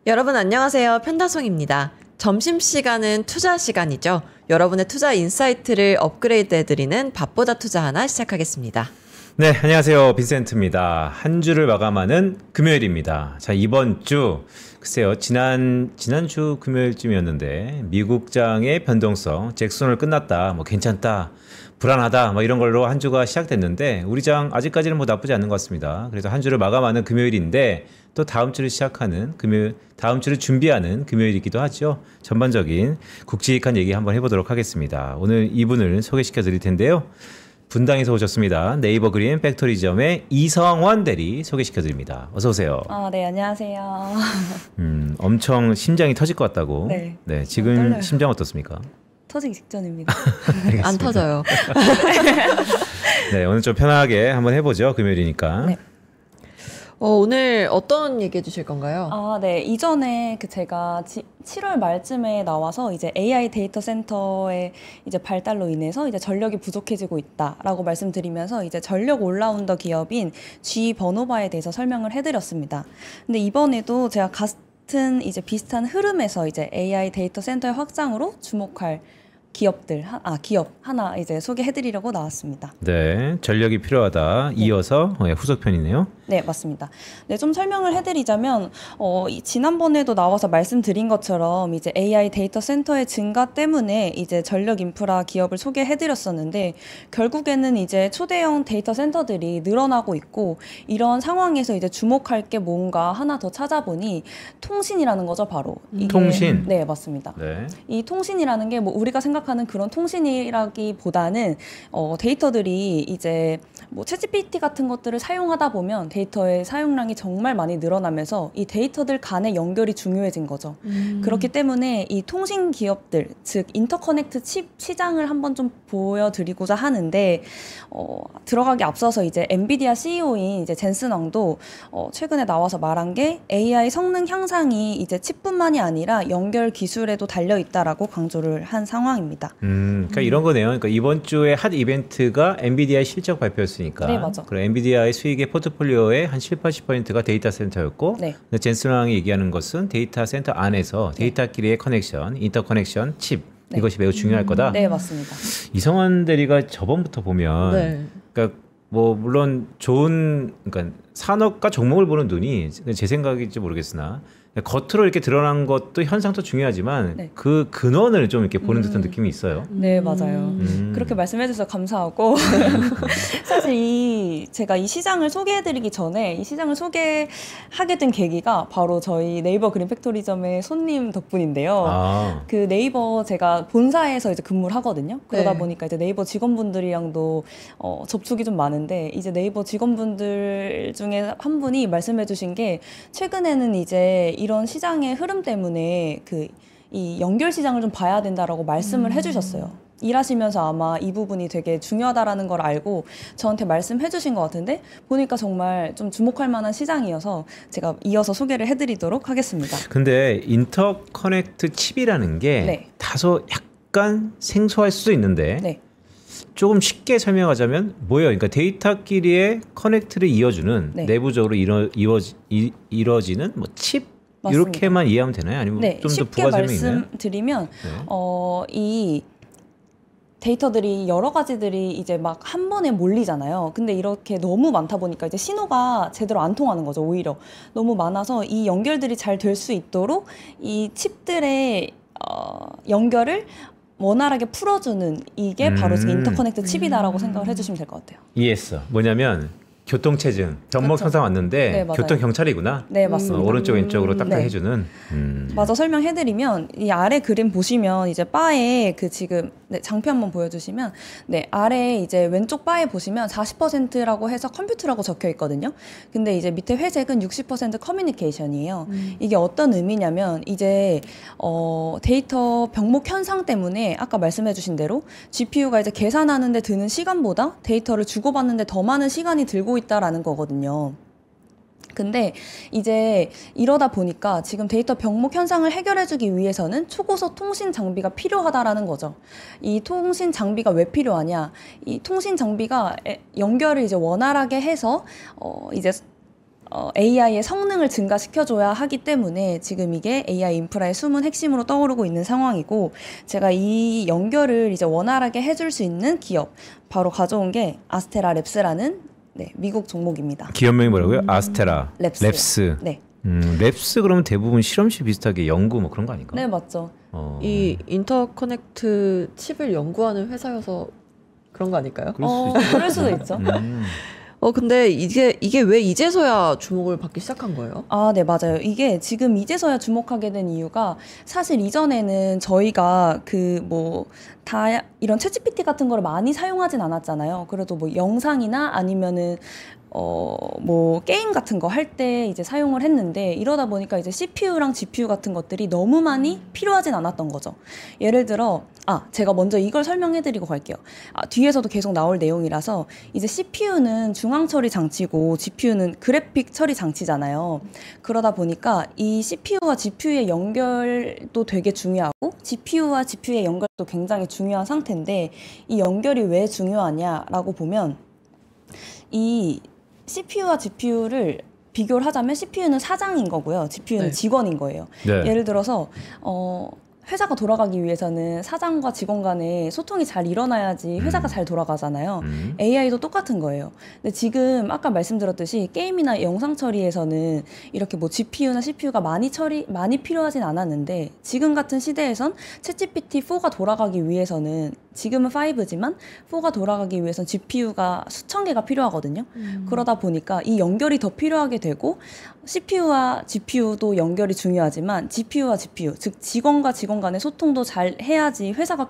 여러분 안녕하세요. 편다송입니다. 점심시간은 투자 시간이죠. 여러분의 투자 인사이트를 업그레이드 해드리는 밥보다 투자 하나 시작하겠습니다. 네, 안녕하세요. 빈센트입니다. 한 주를 마감하는 금요일입니다. 자, 이번 주 글쎄요. 지난주 금요일쯤이었는데 미국장의 변동성, 잭슨홀 끝났다. 뭐 괜찮다. 불안하다. 뭐 이런 걸로 한 주가 시작됐는데 우리 장 아직까지는 뭐 나쁘지 않는 것 같습니다. 그래서 한 주를 마감하는 금요일인데 또 다음 주를 시작하는 금요일, 다음 주를 준비하는 금요일이기도 하죠. 전반적인 굵직한 얘기 한번 해보도록 하겠습니다. 오늘 이분을 소개시켜 드릴 텐데요. 분당에서 오셨습니다. 네이버 그린 팩토리점의 이성원 대리 소개시켜 드립니다. 어서 오세요. 네, 안녕하세요. 엄청 심장이 터질 것 같다고. 네. 지금 떨려요. 심장 어떻습니까? 터지기 직전입니다. 안 터져요. 네, 오늘 좀 편하게 한번 해보죠. 금요일이니까. 네. 오늘 어떤 얘기해 주실 건가요? 네. 이전에 제가 7월 말쯤에 나와서 이제 AI 데이터 센터의 이제 발달로 인해서 이제 전력이 부족해지고 있다라고 말씀드리면서 이제 전력 올라운더 기업인 G 버노바에 대해서 설명을 해드렸습니다. 근데 이번에도 제가 같은 이제 비슷한 흐름에서 이제 AI 데이터 센터의 확장으로 주목할 기업 하나 이제 소개해드리려고 나왔습니다. 네, 전력이 필요하다. 이어서 후속편이네요. 네, 맞습니다. 네, 좀 설명을 해드리자면 지난번에도 나와서 말씀드린 것처럼 이제 AI 데이터 센터의 증가 때문에 이제 전력 인프라 기업을 소개해드렸었는데 결국에는 이제 초대형 데이터 센터들이 늘어나고 있고 이런 상황에서 이제 주목할 게 뭔가 하나 더 찾아보니 통신이라는 거죠, 바로. 통신? 네, 맞습니다. 네. 이 통신이라는 게 뭐 우리가 생각하는 그런 통신이라기보다는 데이터들이 이제 뭐 챗GPT 같은 것들을 사용하다 보면 데이터의 사용량이 정말 많이 늘어나면서 이 데이터들 간의 연결이 중요해진 거죠. 그렇기 때문에 이 통신 기업들, 즉 인터커넥트 칩 시장을 한번 좀 보여드리고자 하는데 들어가기 앞서서 이제 엔비디아 CEO인 이제 젠슨 왕도 최근에 나와서 말한 게 AI 성능 향상이 이제 칩뿐만이 아니라 연결 기술에도 달려 있다라고 강조를 한 상황입니다. 그러니까 이런 거네요. 그러니까 이번 주에 핫 이벤트가 엔비디아의 실적 발표였으니까. 네, 맞아. 그리고 엔비디아의 수익의 포트폴리오의 한 70~80%가 데이터 센터였고, 네. 근데 젠슨 왕이 얘기하는 것은 데이터 센터 안에서 데이터끼리의 커넥션, 인터커넥션, 칩 이것이 매우 중요할 거다. 네, 맞습니다. 이성원 대리가 저번부터 보면, 네. 그러니까 뭐 물론 좋은, 그러니까 산업과 종목을 보는 눈이 제 생각일지 모르겠으나. 겉으로 이렇게 드러난 것도 현상도 중요하지만 네. 그 근원을 좀 이렇게 보는 듯한 느낌이 있어요. 네, 맞아요. 그렇게 말씀해 주셔서 감사하고 사실 제가 이 시장을 소개해드리기 전에 이 시장을 소개하게 된 계기가 바로 저희 네이버 그린 팩토리점의 손님 덕분인데요. 그 네이버 제가 본사에서 이제 근무를 하거든요. 그러다 보니까 이제 네이버 직원분들이랑도 접촉이 좀 많은데 이제 네이버 직원분들 중에 한 분이 말씀해 주신 게 최근에는 이제 이런 시장의 흐름 때문에 이 연결 시장을 좀 봐야 된다라고 말씀을 해주셨어요. 일하시면서 아마 이 부분이 되게 중요하다라는 걸 알고 저한테 말씀해 주신 것 같은데 보니까 정말 좀 주목할 만한 시장이어서 제가 이어서 소개를 해드리도록 하겠습니다. 근데 인터커넥트 칩이라는 게 네. 다소 약간 생소할 수도 있는데 네. 조금 쉽게 설명하자면 뭐예요? 그러니까 데이터끼리의 커넥트를 이어주는 네. 내부적으로 이루어지는 뭐 칩? 맞습니다. 이렇게만 이해하면 되나요? 아니면 네, 좀 더 쉽게 부가 설명이 있나요? 말씀드리면 네. 이 데이터들이 여러 가지들이 이제 막 한 번에 몰리잖아요. 근데 이렇게 너무 많다 보니까 이제 신호가 제대로 안 통하는 거죠. 오히려 너무 많아서 이 연결들이 잘 될 수 있도록 이 칩들의 연결을 원활하게 풀어주는 이게 바로 인터커넥트 칩이다라고 생각을 해주시면 될 것 같아요. 이해했어. 뭐냐면 교통체증, 병목현상 왔는데 네, 맞아요. 교통경찰이구나. 네, 맞습니다. 오른쪽 왼쪽으로 딱딱 네. 해주는. 맞아, 설명해드리면 이 아래 그림 보시면 이제 바에 지금 장표 한번 보여주시면 아래 이제 왼쪽 바에 보시면 40%라고 해서 컴퓨터라고 적혀 있거든요. 근데 이제 밑에 회색은 60% 커뮤니케이션이에요. 이게 어떤 의미냐면 이제 데이터 병목 현상 때문에 아까 말씀해주신 대로 GPU가 이제 계산하는데 드는 시간보다 데이터를 주고받는데 더 많은 시간이 들고 있다라는 거거든요. 근데 이제 이러다 보니까 지금 데이터 병목 현상을 해결해주기 위해서는 초고속 통신 장비가 필요하다라는 거죠. 이 통신 장비가 왜 필요하냐? 이 통신 장비가 연결을 이제 원활하게 해서 이제 AI의 성능을 증가시켜줘야 하기 때문에 지금 이게 AI 인프라의 숨은 핵심으로 떠오르고 있는 상황이고, 제가 이 연결을 이제 원활하게 해줄 수 있는 기업 바로 가져온 게 아스테라 랩스라는 네, 미국 종목입니다. 기업명이 뭐라고요? 아스테라 랩스요. 랩스. 네. 랩스 그러면 대부분 실험실 비슷하게 연구 뭐 그런 거 아닐까? 네, 맞죠. 이 인터커넥트 칩을 연구하는 회사여서 그런 거 아닐까요? 그럴 수도 있죠. 근데 이게 왜 이제서야 주목을 받기 시작한 거예요? 아, 네, 맞아요. 이게 지금 이제서야 주목하게 된 이유가, 사실 이전에는 저희가 이런 챗GPT 같은 거를 많이 사용하진 않았잖아요. 그래도 뭐 영상이나 아니면은 게임 같은 거 할 때 이제 사용을 했는데, 이러다 보니까 이제 CPU랑 GPU 같은 것들이 너무 많이 필요하진 않았던 거죠. 예를 들어, 제가 먼저 이걸 설명해드리고 갈게요. 뒤에서도 계속 나올 내용이라서, 이제 CPU는 중앙 처리 장치고 GPU는 그래픽 처리 장치잖아요. 그러다 보니까 이 CPU와 GPU의 연결도 되게 중요하고, GPU와 GPU의 연결도 굉장히 중요한 상태인데, 이 연결이 왜 중요하냐라고 보면, 이 CPU와 GPU를 비교를 하자면 CPU는 사장인 거고요. GPU는 네. 직원인 거예요. 네. 예를 들어서 회사가 돌아가기 위해서는 사장과 직원 간에 소통이 잘 일어나야지 회사가 잘 돌아가잖아요. AI도 똑같은 거예요. 근데 지금 아까 말씀드렸듯이 게임이나 영상 처리에서는 이렇게 뭐 GPU나 CPU가 많이 필요하진 않았는데, 지금 같은 시대에선 챗GPT-4가 돌아가기 위해서는, 지금은 5지만 4가 돌아가기 위해선 GPU가 수천 개가 필요하거든요. 그러다 보니까 이 연결이 더 필요하게 되고, CPU와 GPU도 연결이 중요하지만 GPU와 GPU, 즉 직원과 직원 간의 소통도 잘 해야지 회사가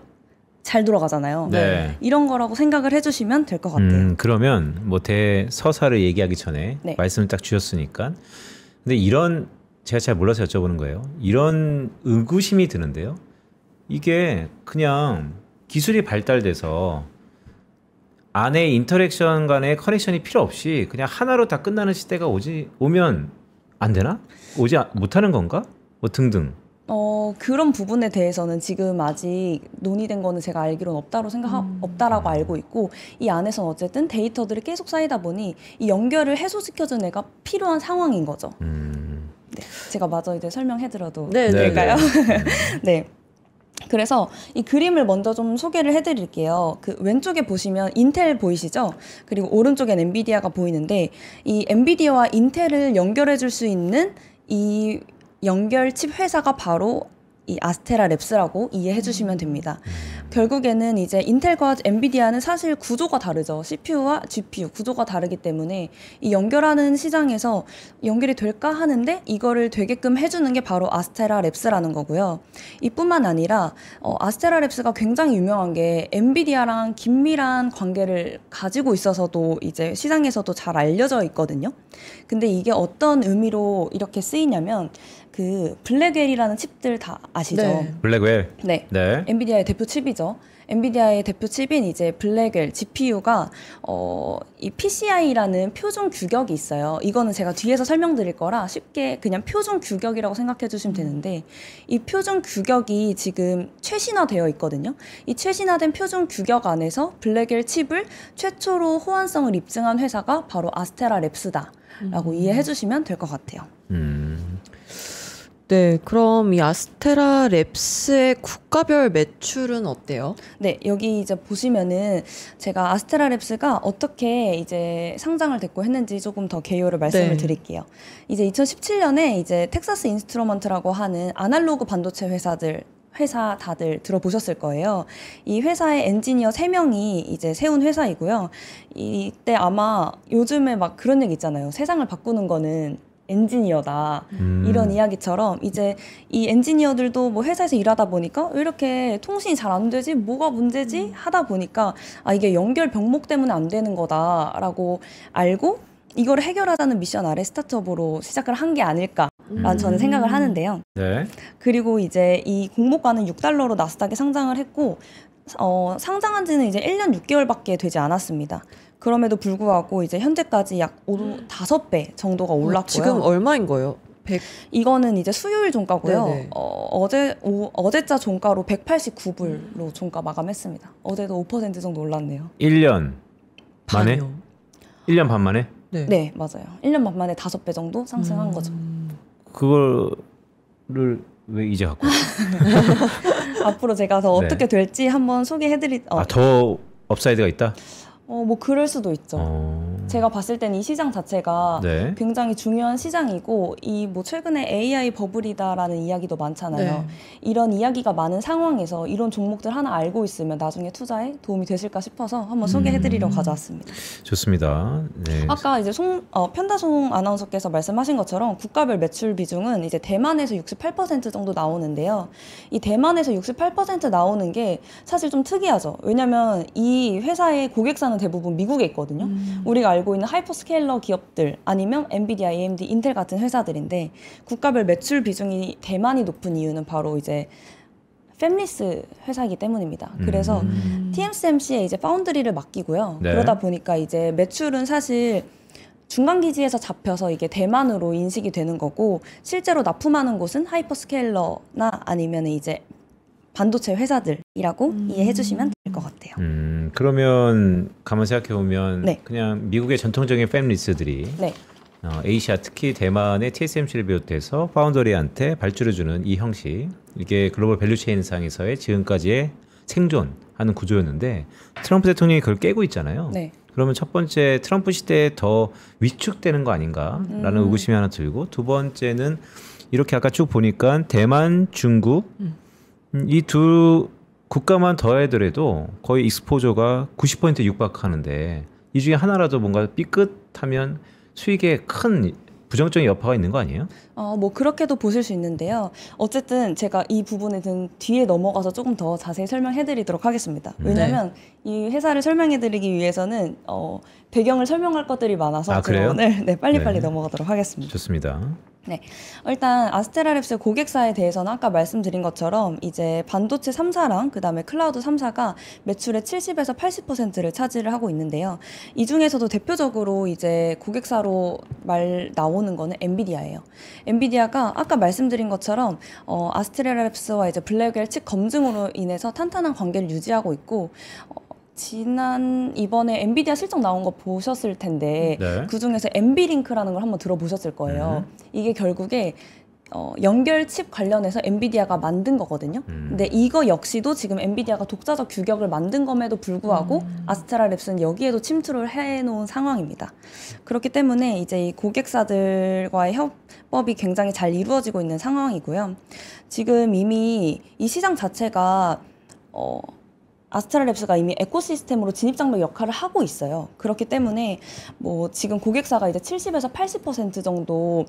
잘 돌아가잖아요. 네. 이런 거라고 생각을 해주시면 될 것 같아요. 그러면 뭐 대서사를 얘기하기 전에 네. 말씀을 딱 주셨으니까, 근데 제가 잘 몰라서 여쭤보는 거예요. 이런 의구심이 드는데요. 이게 그냥 기술이 발달돼서 안에 인터랙션 간의 커넥션이 필요 없이 그냥 하나로 다 끝나는 시대가 오면 안 되나? 오지 못하는 건가? 뭐 등등. 그런 부분에 대해서는 지금 아직 논의된 거는 제가 알기로는 없다라고 알고 있고, 이 안에서는 어쨌든 데이터들이 계속 쌓이다 보니 이 연결을 해소시켜준 애가 필요한 상황인 거죠. 네, 제가 마저 이제 설명해드려도 네, 될까요? 네. 그래서 이 그림을 먼저 좀 소개를 해드릴게요. 그 왼쪽에 보시면 인텔 보이시죠? 그리고 오른쪽엔 엔비디아가 보이는데, 이 엔비디아와 인텔을 연결해줄 수 있는 이 연결 칩 회사가 바로 이 아스테라 랩스라고 이해해 주시면 됩니다. 결국에는 이제 인텔과 엔비디아는 사실 구조가 다르죠. CPU와 GPU 구조가 다르기 때문에 이 연결하는 시장에서 연결이 될까 하는데, 이거를 되게끔 해주는 게 바로 아스테라 랩스라는 거고요. 이뿐만 아니라 아스테라 랩스가 굉장히 유명한 게 엔비디아랑 긴밀한 관계를 가지고 있어서도 이제 시장에서도 잘 알려져 있거든요. 근데 이게 어떤 의미로 이렇게 쓰이냐면, 그 블랙웰이라는 칩들 다 아시죠? 네. 블랙웰. 네. 네. 엔비디아의 대표 칩이죠. 엔비디아의 대표 칩인 이제 블랙웰 GPU가 이 PCI라는 표준 규격이 있어요. 이거는 제가 뒤에서 설명드릴 거라 쉽게 그냥 표준 규격이라고 생각해 주시면 되는데, 이 표준 규격이 지금 최신화되어 있거든요. 이 최신화된 표준 규격 안에서 블랙웰 칩을 최초로 호환성을 입증한 회사가 바로 아스테라 랩스다라고 이해해 주시면 될 것 같아요. 네, 그럼 이 아스테라 랩스의 국가별 매출은 어때요? 네, 여기 이제 보시면은 제가 아스테라 랩스가 어떻게 이제 상장을 됐고 했는지 조금 더 개요를 말씀을 네. 드릴게요. 이제 2017년에 이제 텍사스 인스트루먼트라고 하는 아날로그 반도체 회사 다들 들어보셨을 거예요. 이 회사의 엔지니어 3명이 이제 세운 회사이고요. 이때 아마 요즘에 막 그런 얘기 있잖아요. 세상을 바꾸는 거는 엔지니어다. 이런 이야기처럼 이제 이 엔지니어들도 뭐 회사에서 일하다 보니까 왜 이렇게 통신이 잘 안 되지? 뭐가 문제지? 하다 보니까 이게 연결 병목 때문에 안 되는 거다라고 알고 이거를 해결하자는 미션 아래 스타트업으로 시작을 한 게 아닐까라는 저는 생각을 하는데요. 네. 그리고 이제 이 공모가는 $6로 나스닥에 상장을 했고, 상장한 지는 이제 1년 6개월밖에 되지 않았습니다. 그럼에도 불구하고 이제 현재까지 약 5배 정도가 올랐고요. 지금 얼마인 거예요? 이거는 이제 수요일 종가고요. 네네. 어제자 종가로 189불로 종가 마감했습니다. 어제도 5% 정도 올랐네요. 1년 만에? 반이요. 1년 반 만에? 네, 맞아요. 1년 반 만에 5배 정도 상승한 거죠. 그거를 왜 이제 갖고 앞으로 제가 더 어떻게 될지 한번 더 업사이드가 있다? 뭐 그럴 수도 있죠. 제가 봤을 때는 이 시장 자체가 네. 굉장히 중요한 시장이고 이 뭐 최근에 AI 버블이다라는 이야기도 많잖아요. 네. 이런 이야기가 많은 상황에서 이런 종목들 하나 알고 있으면 나중에 투자에 도움이 되실까 싶어서 한번 소개해드리려고 가져왔습니다. 좋습니다. 네. 아까 이제 편다송 아나운서께서 말씀하신 것처럼 국가별 매출 비중은 이제 대만에서 68% 정도 나오는데요. 이 대만에서 68% 나오는 게 사실 좀 특이하죠. 왜냐면 이 회사의 고객사는 대부분 미국에 있거든요. 우리가 알고 있는 하이퍼스케일러 기업들 아니면 엔비디아, AMD, 인텔 같은 회사들인데 국가별 매출 비중이 대만이 높은 이유는 바로 이제 팹리스 회사이기 때문입니다. 그래서 TSMC에 이제 파운드리를 맡기고요. 네. 그러다 보니까 이제 매출은 사실 중간 기지에서 잡혀서 이게 대만으로 인식이 되는 거고 실제로 납품하는 곳은 하이퍼스케일러나 아니면 이제 반도체 회사들이라고 이해해 주시면 될 것 같아요. 그러면 가만 생각해 보면 네. 그냥 미국의 전통적인 팹리스들이 네. 에이시아 특히 대만의 TSMC를 비롯해서 파운더리한테 발주를 주는 이 형식, 이게 글로벌 밸류체인상에서의 지금까지의 생존하는 구조였는데 트럼프 대통령이 그걸 깨고 있잖아요. 네. 그러면 첫 번째 트럼프 시대에 더 위축되는 거 아닌가라는 의구심이 하나 들고, 두 번째는 이렇게 아까 쭉 보니까 대만, 중국 이 두 국가만 더하더라도 거의 익스포저가 90% 육박하는데 이 중에 하나라도 뭔가 삐끗하면 수익에 큰 부정적인 여파가 있는 거 아니에요? 뭐 그렇게도 보실 수 있는데요. 어쨌든 제가 이 부분에 든 뒤에 넘어가서 조금 더 자세히 설명해드리도록 하겠습니다. 왜냐하면 이 회사를 설명해드리기 위해서는 배경을 설명할 것들이 많아서 그래요? 네, 빨리빨리 네. 넘어가도록 하겠습니다. 좋습니다. 네, 일단 아스테라랩스 고객사에 대해서는 아까 말씀드린 것처럼 이제 반도체 3사랑 그다음에 클라우드 3사가 매출의 70에서 80%를 차지를 하고 있는데요. 이 중에서도 대표적으로 이제 고객사로 말 나오는 거는 엔비디아예요. 엔비디아가 아까 말씀드린 것처럼 아스테라랩스와 이제 블랙웰 측 검증으로 인해서 탄탄한 관계를 유지하고 있고 이번에 엔비디아 실적 나온 거 보셨을 텐데 네. 그중에서 엔비링크라는 걸 한번 들어보셨을 거예요. 이게 결국에 연결 칩 관련해서 엔비디아가 만든 거거든요. 근데 이거 역시도 지금 엔비디아가 독자적 규격을 만든 검에도 불구하고 아스테라랩스는 여기에도 침투를 해놓은 상황입니다. 그렇기 때문에 이제 이 고객사들과의 협업이 굉장히 잘 이루어지고 있는 상황이고요. 지금 이미 이 시장 자체가 아스테라랩스가 이미 에코시스템으로 진입장벽 역할을 하고 있어요. 그렇기 때문에 뭐 지금 고객사가 이제 70에서 80% 정도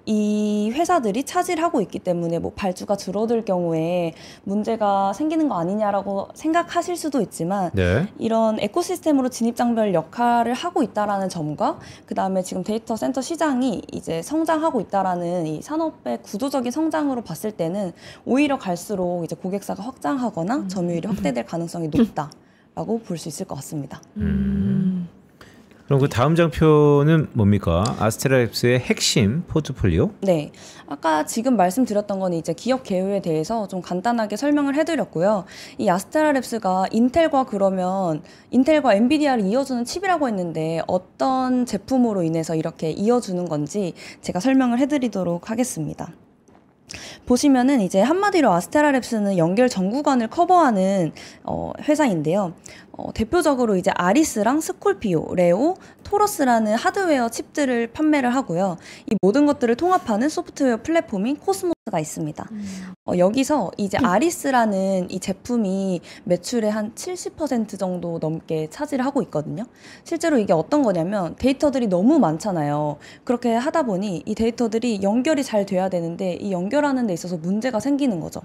이 회사들이 차지하고 있기 때문에 뭐 발주가 줄어들 경우에 문제가 생기는 거 아니냐라고 생각하실 수도 있지만 네. 이런 에코시스템으로 진입장벽 역할을 하고 있다라는 점과 그 다음에 지금 데이터 센터 시장이 이제 성장하고 있다라는 이 산업의 구조적인 성장으로 봤을 때는 오히려 갈수록 이제 고객사가 확장하거나 점유율이 확대될 가능성이 높다라고 볼 수 있을 것 같습니다. 그럼 그 다음 장표는 뭡니까? 아스테라랩스의 핵심 포트폴리오? 네. 아까 지금 말씀드렸던 건 이제 기업 개요에 대해서 좀 간단하게 설명을 해드렸고요. 이 아스테라랩스가 인텔과 엔비디아를 이어주는 칩이라고 했는데 어떤 제품으로 인해서 이렇게 이어주는 건지 제가 설명을 해드리도록 하겠습니다. 보시면은 이제 한마디로 아스테라랩스는 연결 전 구간을 커버하는 회사인데요. 대표적으로 이제 아리스랑 스콜피오, 레오, 토러스라는 하드웨어 칩들을 판매를 하고요. 이 모든 것들을 통합하는 소프트웨어 플랫폼인 코스모스가 있습니다. 여기서 이제 아리스라는 이 제품이 매출의 한 70% 정도 넘게 차지를 하고 있거든요. 실제로 이게 어떤 거냐면 데이터들이 너무 많잖아요. 그렇게 하다 보니 이 데이터들이 연결이 잘 돼야 되는데 이 연결하는 데 있어서 문제가 생기는 거죠.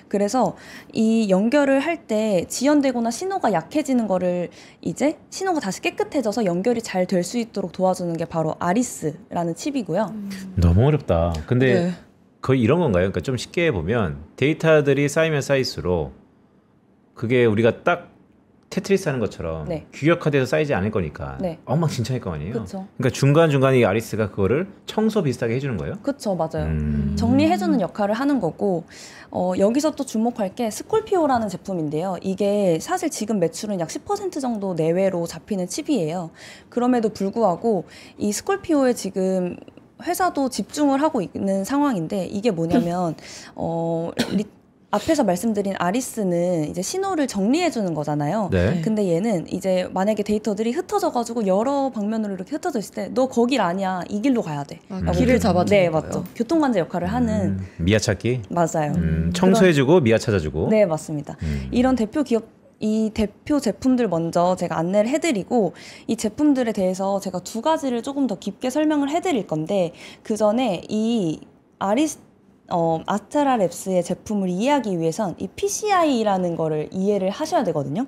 그래서 이 연결을 할 때 지연되거나 신호가 약해지는 거를 이제 신호가 다시 깨끗해져서 연결이 잘 될 수 있도록 도와주는 게 바로 아리스라는 칩이고요. 너무 어렵다. 근데 네. 거의 이런 건가요? 그러니까 좀 쉽게 보면 데이터들이 쌓이면 쌓일수록 그게 우리가 딱 테트리스 하는 것처럼 네. 규격화돼서 쌓이지 않을 거니까 네. 엉망진창일 거 아니에요. 그쵸. 그러니까 중간중간에 이 아리스가 그거를 청소 비슷하게 해주는 거예요? 그쵸, 맞아요. 정리해주는 역할을 하는 거고, 여기서 또 주목할 게 스콜피오라는 제품인데요. 이게 사실 지금 매출은 약 10% 정도 내외로 잡히는 칩이에요. 그럼에도 불구하고 이 스콜피오에 지금 회사도 집중을 하고 있는 상황인데, 이게 뭐냐면 앞에서 말씀드린 아리스는 이제 신호를 정리해 주는 거잖아요. 네. 근데 얘는 이제 만약에 데이터들이 흩어져가지고 여러 방면으로 이렇게 흩어져 있을 때 너 거길 아냐, 이 길로 가야 돼. 라고 길을 잡아주는 네, 거예요. 맞죠. 교통관제 역할을 하는. 미아 찾기? 맞아요. 청소해주고 미아 찾아주고. 네, 맞습니다. 이런 대표 기업, 이 대표 제품들 먼저 제가 안내를 해드리고, 이 제품들에 대해서 제가 두 가지를 조금 더 깊게 설명을 해드릴 건데, 그 전에 이 아스테라랩스의 제품을 이해하기 위해선 이 PCI라는 거를 이해를 하셔야 되거든요.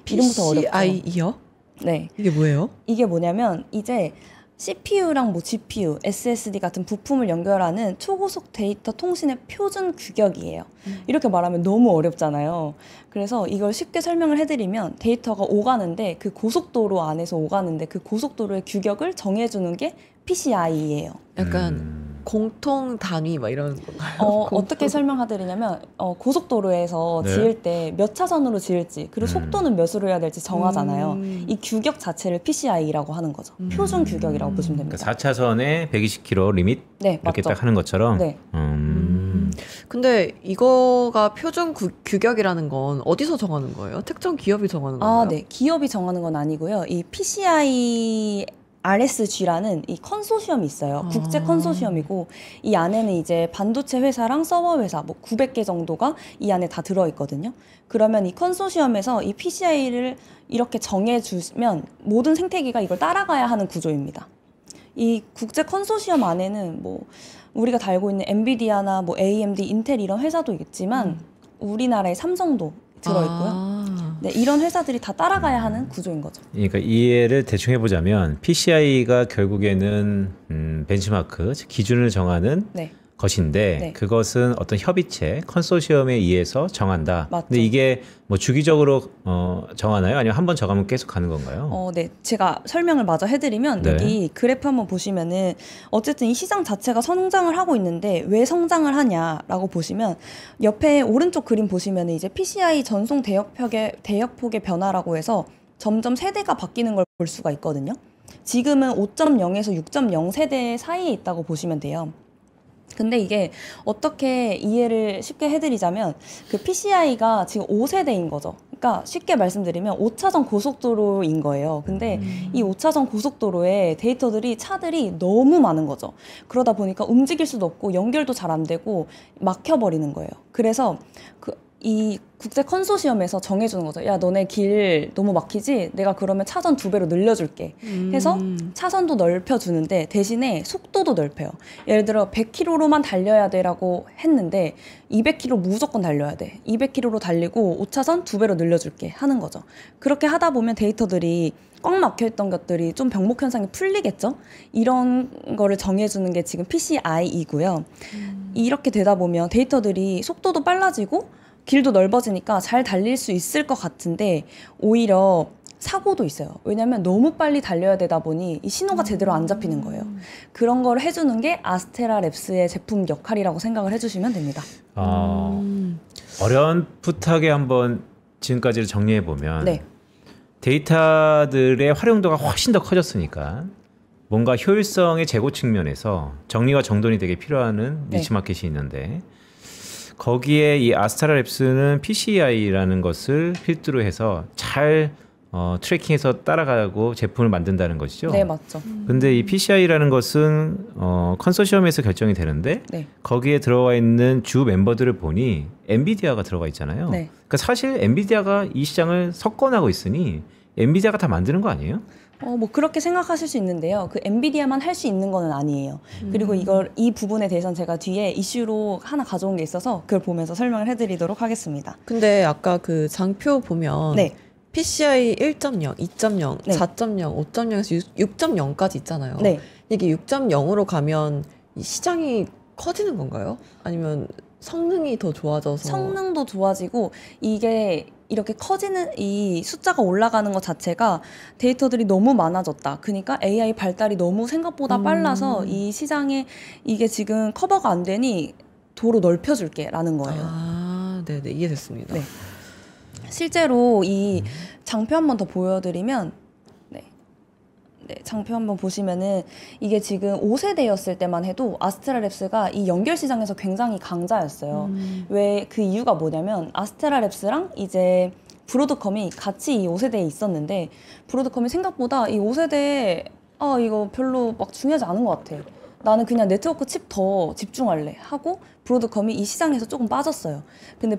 이름부터 어렵죠. PCI요? 네. 이게 뭐예요? 이게 뭐냐면 이제 CPU랑 뭐 GPU, SSD 같은 부품을 연결하는 초고속 데이터 통신의 표준 규격이에요. 이렇게 말하면 너무 어렵잖아요. 그래서 이걸 쉽게 설명을 해드리면 데이터가 오가는데 그 고속도로 안에서 오가는데 그 고속도로의 규격을 정해주는 게 PCI예요. 약간 공통 단위 막 이런 건가요? 어떻게 설명해드리냐면 고속도로에서 네. 지을 때 몇 차선으로 지을지 그리고 속도는 몇으로 해야 될지 정하잖아요. 이 규격 자체를 PCI라고 하는 거죠. 표준 규격이라고 보시면 됩니다. 그러니까 4차선에 120km 리밋 네, 이렇게 맞죠. 딱 하는 것처럼. 네. 근데 이거가 표준 규격이라는 건 어디서 정하는 거예요? 특정 기업이 정하는 건가요? 네. 기업이 정하는 건 아니고요. 이 PCI RSG라는 이 컨소시엄이 있어요. 국제 컨소시엄이고 이 안에는 이제 반도체 회사랑 서버 회사 뭐 900개 정도가 이 안에 다 들어있거든요. 그러면 이 컨소시엄에서 이 PCI를 이렇게 정해주면 모든 생태계가 이걸 따라가야 하는 구조입니다. 이 국제 컨소시엄 안에는 뭐 우리가 다 알고 있는 엔비디아나 뭐 AMD, 인텔 이런 회사도 있지만 우리나라의 삼성도 들어있고요. 네, 이런 회사들이 다 따라가야 하는 구조인 거죠. 그러니까 이해를 대충 해보자면 PCI가 결국에는 벤치마크, 즉 기준을 정하는 네. 것인데 네. 그것은 어떤 협의체, 컨소시엄에 의해서 정한다. 맞죠. 근데 이게 뭐 주기적으로 정하나요? 아니면 한 번 정하면 계속 가는 건가요? 네. 제가 설명을 마저 해드리면 네. 여기 그래프 한번 보시면은 어쨌든 이 시장 자체가 성장을 하고 있는데 왜 성장을 하냐라고 보시면 옆에 오른쪽 그림 보시면은 이제 PCI 전송 대역폭의 변화라고 해서 점점 세대가 바뀌는 걸 볼 수가 있거든요. 지금은 5.0에서 6.0 세대 사이에 있다고 보시면 돼요. 근데 이게 어떻게 이해를 쉽게 해드리자면 그 PCI가 지금 5세대인 거죠. 그러니까 쉽게 말씀드리면 5차선 고속도로인 거예요. 근데 이 5차선 고속도로에 차들이 너무 많은 거죠. 그러다 보니까 움직일 수도 없고 연결도 잘 안 되고 막혀버리는 거예요. 그래서 이 국제 컨소시엄에서 정해주는 거죠. 야, 너네 길 너무 막히지? 내가 그러면 차선 2배로 늘려줄게. 해서 차선도 넓혀주는데 대신에 속도도 넓혀요. 예를 들어 100km로만 달려야 돼라고 했는데 200km 무조건 달려야 돼. 200km로 달리고 5차선 2배로 늘려줄게 하는 거죠. 그렇게 하다 보면 데이터들이 꽉 막혀있던 것들이 좀 병목 현상이 풀리겠죠? 이런 거를 정해주는 게 지금 PCI이고요. 이렇게 되다 보면 데이터들이 속도도 빨라지고 길도 넓어지니까 잘 달릴 수 있을 것 같은데 오히려 사고도 있어요. 왜냐하면 너무 빨리 달려야 되다 보니 이 신호가 제대로 안 잡히는 거예요. 그런 걸 해주는 게 아스테라랩스의 제품 역할이라고 생각을 해주시면 됩니다. 어렴풋하게 한번 지금까지를 정리해보면 네. 데이터들의 활용도가 훨씬 더 커졌으니까 뭔가 효율성의 제고 측면에서 정리와 정돈이 되게 필요한 니치마켓이 있는데 거기에 이 아스테라랩스는 PCI라는 것을 필두로 해서 잘 트래킹해서 따라가고 제품을 만든다는 것이죠. 네, 맞죠. 근데 이 PCI라는 것은 컨소시엄에서 결정이 되는데 네. 거기에 들어와 있는 주 멤버들을 보니 엔비디아가 들어가 있잖아요. 네. 그러니까 사실 엔비디아가 이 시장을 석권하고 있으니 엔비디아가 다 만드는 거 아니에요? 뭐 그렇게 생각하실 수 있는데요. 그 엔비디아만 할 수 있는 거는 아니에요. 그리고 이 부분에 대해서는 제가 뒤에 이슈로 하나 가져온 게 있어서 그걸 보면서 설명을 해드리도록 하겠습니다. 근데 아까 그 장표 보면 네. PCI 1.0, 2.0, 네. 4.0, 5.0에서 6.0까지 있잖아요. 네. 이게 6.0으로 가면 이 시장이 커지는 건가요? 아니면 성능이 더 좋아져서? 성능도 좋아지고 이게 이렇게 커지는 이 숫자가 올라가는 것 자체가 데이터들이 너무 많아졌다. 그러니까 AI 발달이 너무 생각보다 빨라서 이 시장에 이게 지금 커버가 안 되니 도로 넓혀줄게라는 거예요. 아, 네네, 이해됐습니다. 네. 실제로 이 장표 한 번 더 보여드리면, 네, 장표 한번 보시면은 이게 지금 5세대였을 때만 해도 아스트라랩스가 이 연결 시장에서 굉장히 강자였어요. 왜 그 이유가 뭐냐면 아스트라랩스랑 이제 브로드컴이 같이 이 5세대에 있었는데 브로드컴이 생각보다 이 5세대에 이거 별로 막 중요하지 않은 것 같아. 나는 그냥 네트워크 칩 더 집중할래 하고 브로드컴이 이 시장에서 조금 빠졌어요. 근데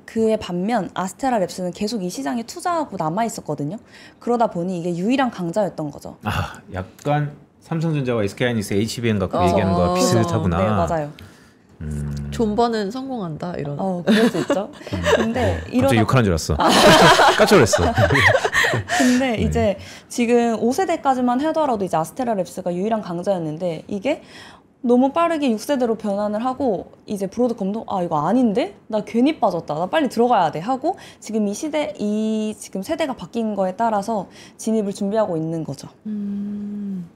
그에 반면 아스테라랩스는 계속 이 시장에 투자하고 남아 있었거든요. 그러다 보니 이게 유일한 강자였던 거죠. 아, 약간 삼성전자와 SK하이닉스, HBM 갖고 얘기하는 거와 비슷하구나. 네, 맞아요. 존버는 성공한다 이런. 그럴 수 있죠. 근데 갑자기 욕하는 줄 알았어. 깜짝 놀랐어. 근데 이제 지금 5세대까지만 하더라도 이제 아스테라랩스가 유일한 강자였는데 이게 너무 빠르게 6세대로 변환을 하고 이제 브로드컴도 이거 아닌데? 나 괜히 빠졌다. 나 빨리 들어가야 돼 하고 지금 지금 세대가 바뀐 거에 따라서 진입을 준비하고 있는 거죠.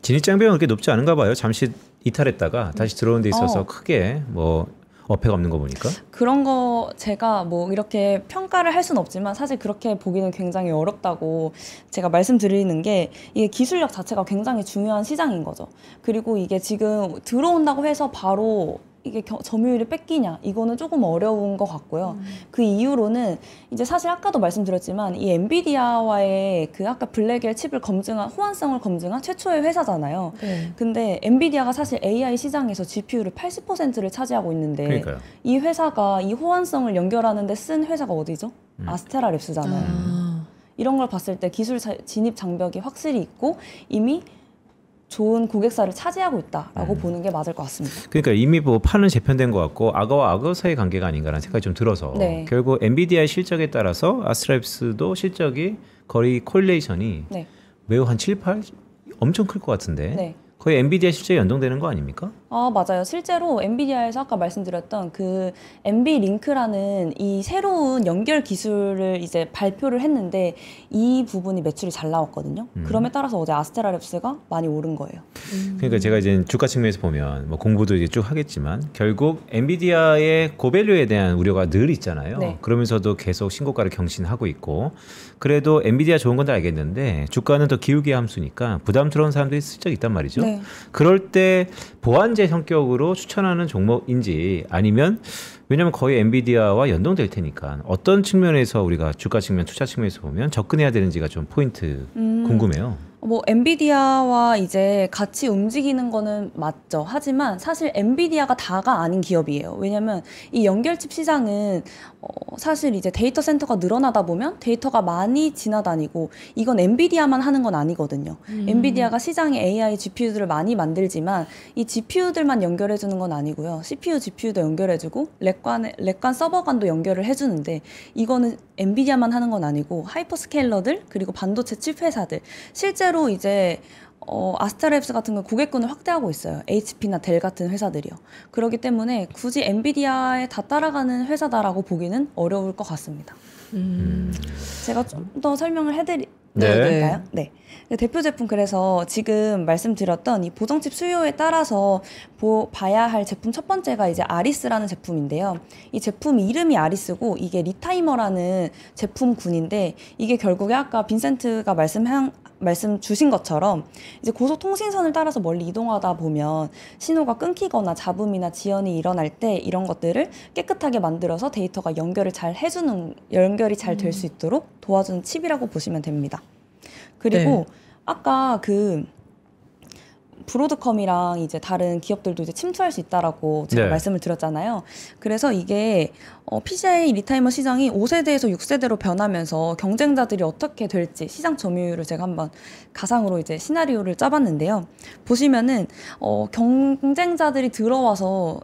진입 장벽은 그렇게 높지 않은가 봐요. 잠시 이탈했다가 다시 들어오는 데 있어서 크게 뭐 어폐가 없는 거 보니까. 그런 거 제가 뭐 이렇게 평가를 할 수는 없지만 사실 그렇게 보기는 굉장히 어렵다고 제가 말씀드리는 게 이게 기술력 자체가 굉장히 중요한 시장인 거죠. 그리고 이게 지금 들어온다고 해서 바로 이게 점유율이 뺏기냐 이거는 조금 어려운 것 같고요. 그 이유로는 이제 사실 아까도 말씀드렸지만 이 엔비디아와의 그 아까 블랙엘 칩을 호환성을 검증한 최초의 회사잖아요. 네. 근데 엔비디아가 사실 AI 시장에서 GPU를 80%를 차지하고 있는데 그러니까요. 이 회사가 이 호환성을 연결하는 데 쓴 회사가 어디죠? 아스테라랩스잖아요. 이런 걸 봤을 때 기술 진입 장벽이 확실히 있고 이미 좋은 고객사를 차지하고 있다라고 보는 게 맞을 것 같습니다. 그러니까 이미 뭐 판은 재편된 것 같고 악어와 악어 사이 관계가 아닌가라는 생각이 좀 들어서 네. 결국 엔비디아의 실적에 따라서 아스트라랩스도 실적이 거의 콜레이션이 네. 매우 한 7, 8 엄청 클 것 같은데 네. 거의 엔비디아 실적이 연동되는 거 아닙니까? 맞아요. 실제로 엔비디아에서 아까 말씀드렸던 그 엔비링크라는 이 새로운 연결 기술을 이제 발표를 했는데 이 부분이 매출이 잘 나왔거든요. 그럼에 따라서 어제 아스테라랩스가 많이 오른 거예요. 그러니까 제가 이제 주가 측면에서 보면 뭐 공부도 이제 쭉 하겠지만 결국 엔비디아의 고밸류에 대한 우려가 늘 있잖아요. 네. 그러면서도 계속 신고가를 경신하고 있고 그래도 엔비디아 좋은 건 다 알겠는데 주가는 더 기울기 함수니까 부담스러운 사람들이 슬쩍 있단 말이죠. 네. 그럴 때 보완제 성격으로 추천하는 종목인지 아니면 왜냐하면 거의 엔비디아와 연동될 테니까 어떤 측면에서 우리가 주가 측면, 투자 측면에서 보면 접근해야 되는지가 좀 포인트 궁금해요. 뭐 엔비디아와 이제 같이 움직이는 거는 맞죠. 하지만 사실 엔비디아가 다가 아닌 기업이에요. 왜냐면 이 연결칩 시장은 사실 이제 데이터 센터가 늘어나다 보면 데이터가 많이 지나다니고 이건 엔비디아만 하는 건 아니거든요. 엔비디아가 시장에 AI GPU들을 많이 만들지만 이 GPU들만 연결해 주는 건 아니고요. CPU, GPU도 연결해 주고 렉관 서버 간도 연결을 해 주는데 이거는 엔비디아만 하는 건 아니고 하이퍼스케일러들 그리고 반도체 칩 회사들 실제로 이제 아스테라랩스 같은 건 고객군을 확대하고 있어요. HP나 델 같은 회사들이요. 그렇기 때문에 굳이 엔비디아에 다 따라가는 회사다라고 보기는 어려울 것 같습니다. 제가 좀 더 설명을 해드릴까요? 네. 대표 제품 그래서 지금 말씀드렸던 이 보정칩 수요에 따라서 봐야 할 제품 첫 번째가 이제 아리스라는 제품인데요. 이 제품 이름이 아리스고 이게 리타이머라는 제품군인데 이게 결국에 아까 빈센트가 말씀 주신 것처럼 이제 고속통신선을 따라서 멀리 이동하다 보면 신호가 끊기거나 잡음이나 지연이 일어날 때 이런 것들을 깨끗하게 만들어서 데이터가 연결이 잘 될 수 있도록 도와주는 칩이라고 보시면 됩니다. 그리고 아까 그 브로드컴이랑 이제 다른 기업들도 이제 침투할 수 있다라고 제가 말씀을 드렸잖아요. 그래서 이게 PCI 리타이머 시장이 5세대에서 6세대로 변하면서 경쟁자들이 어떻게 될지 시장 점유율을 제가 한번 가상으로 이제 시나리오를 짜봤는데요. 보시면은 경쟁자들이 들어와서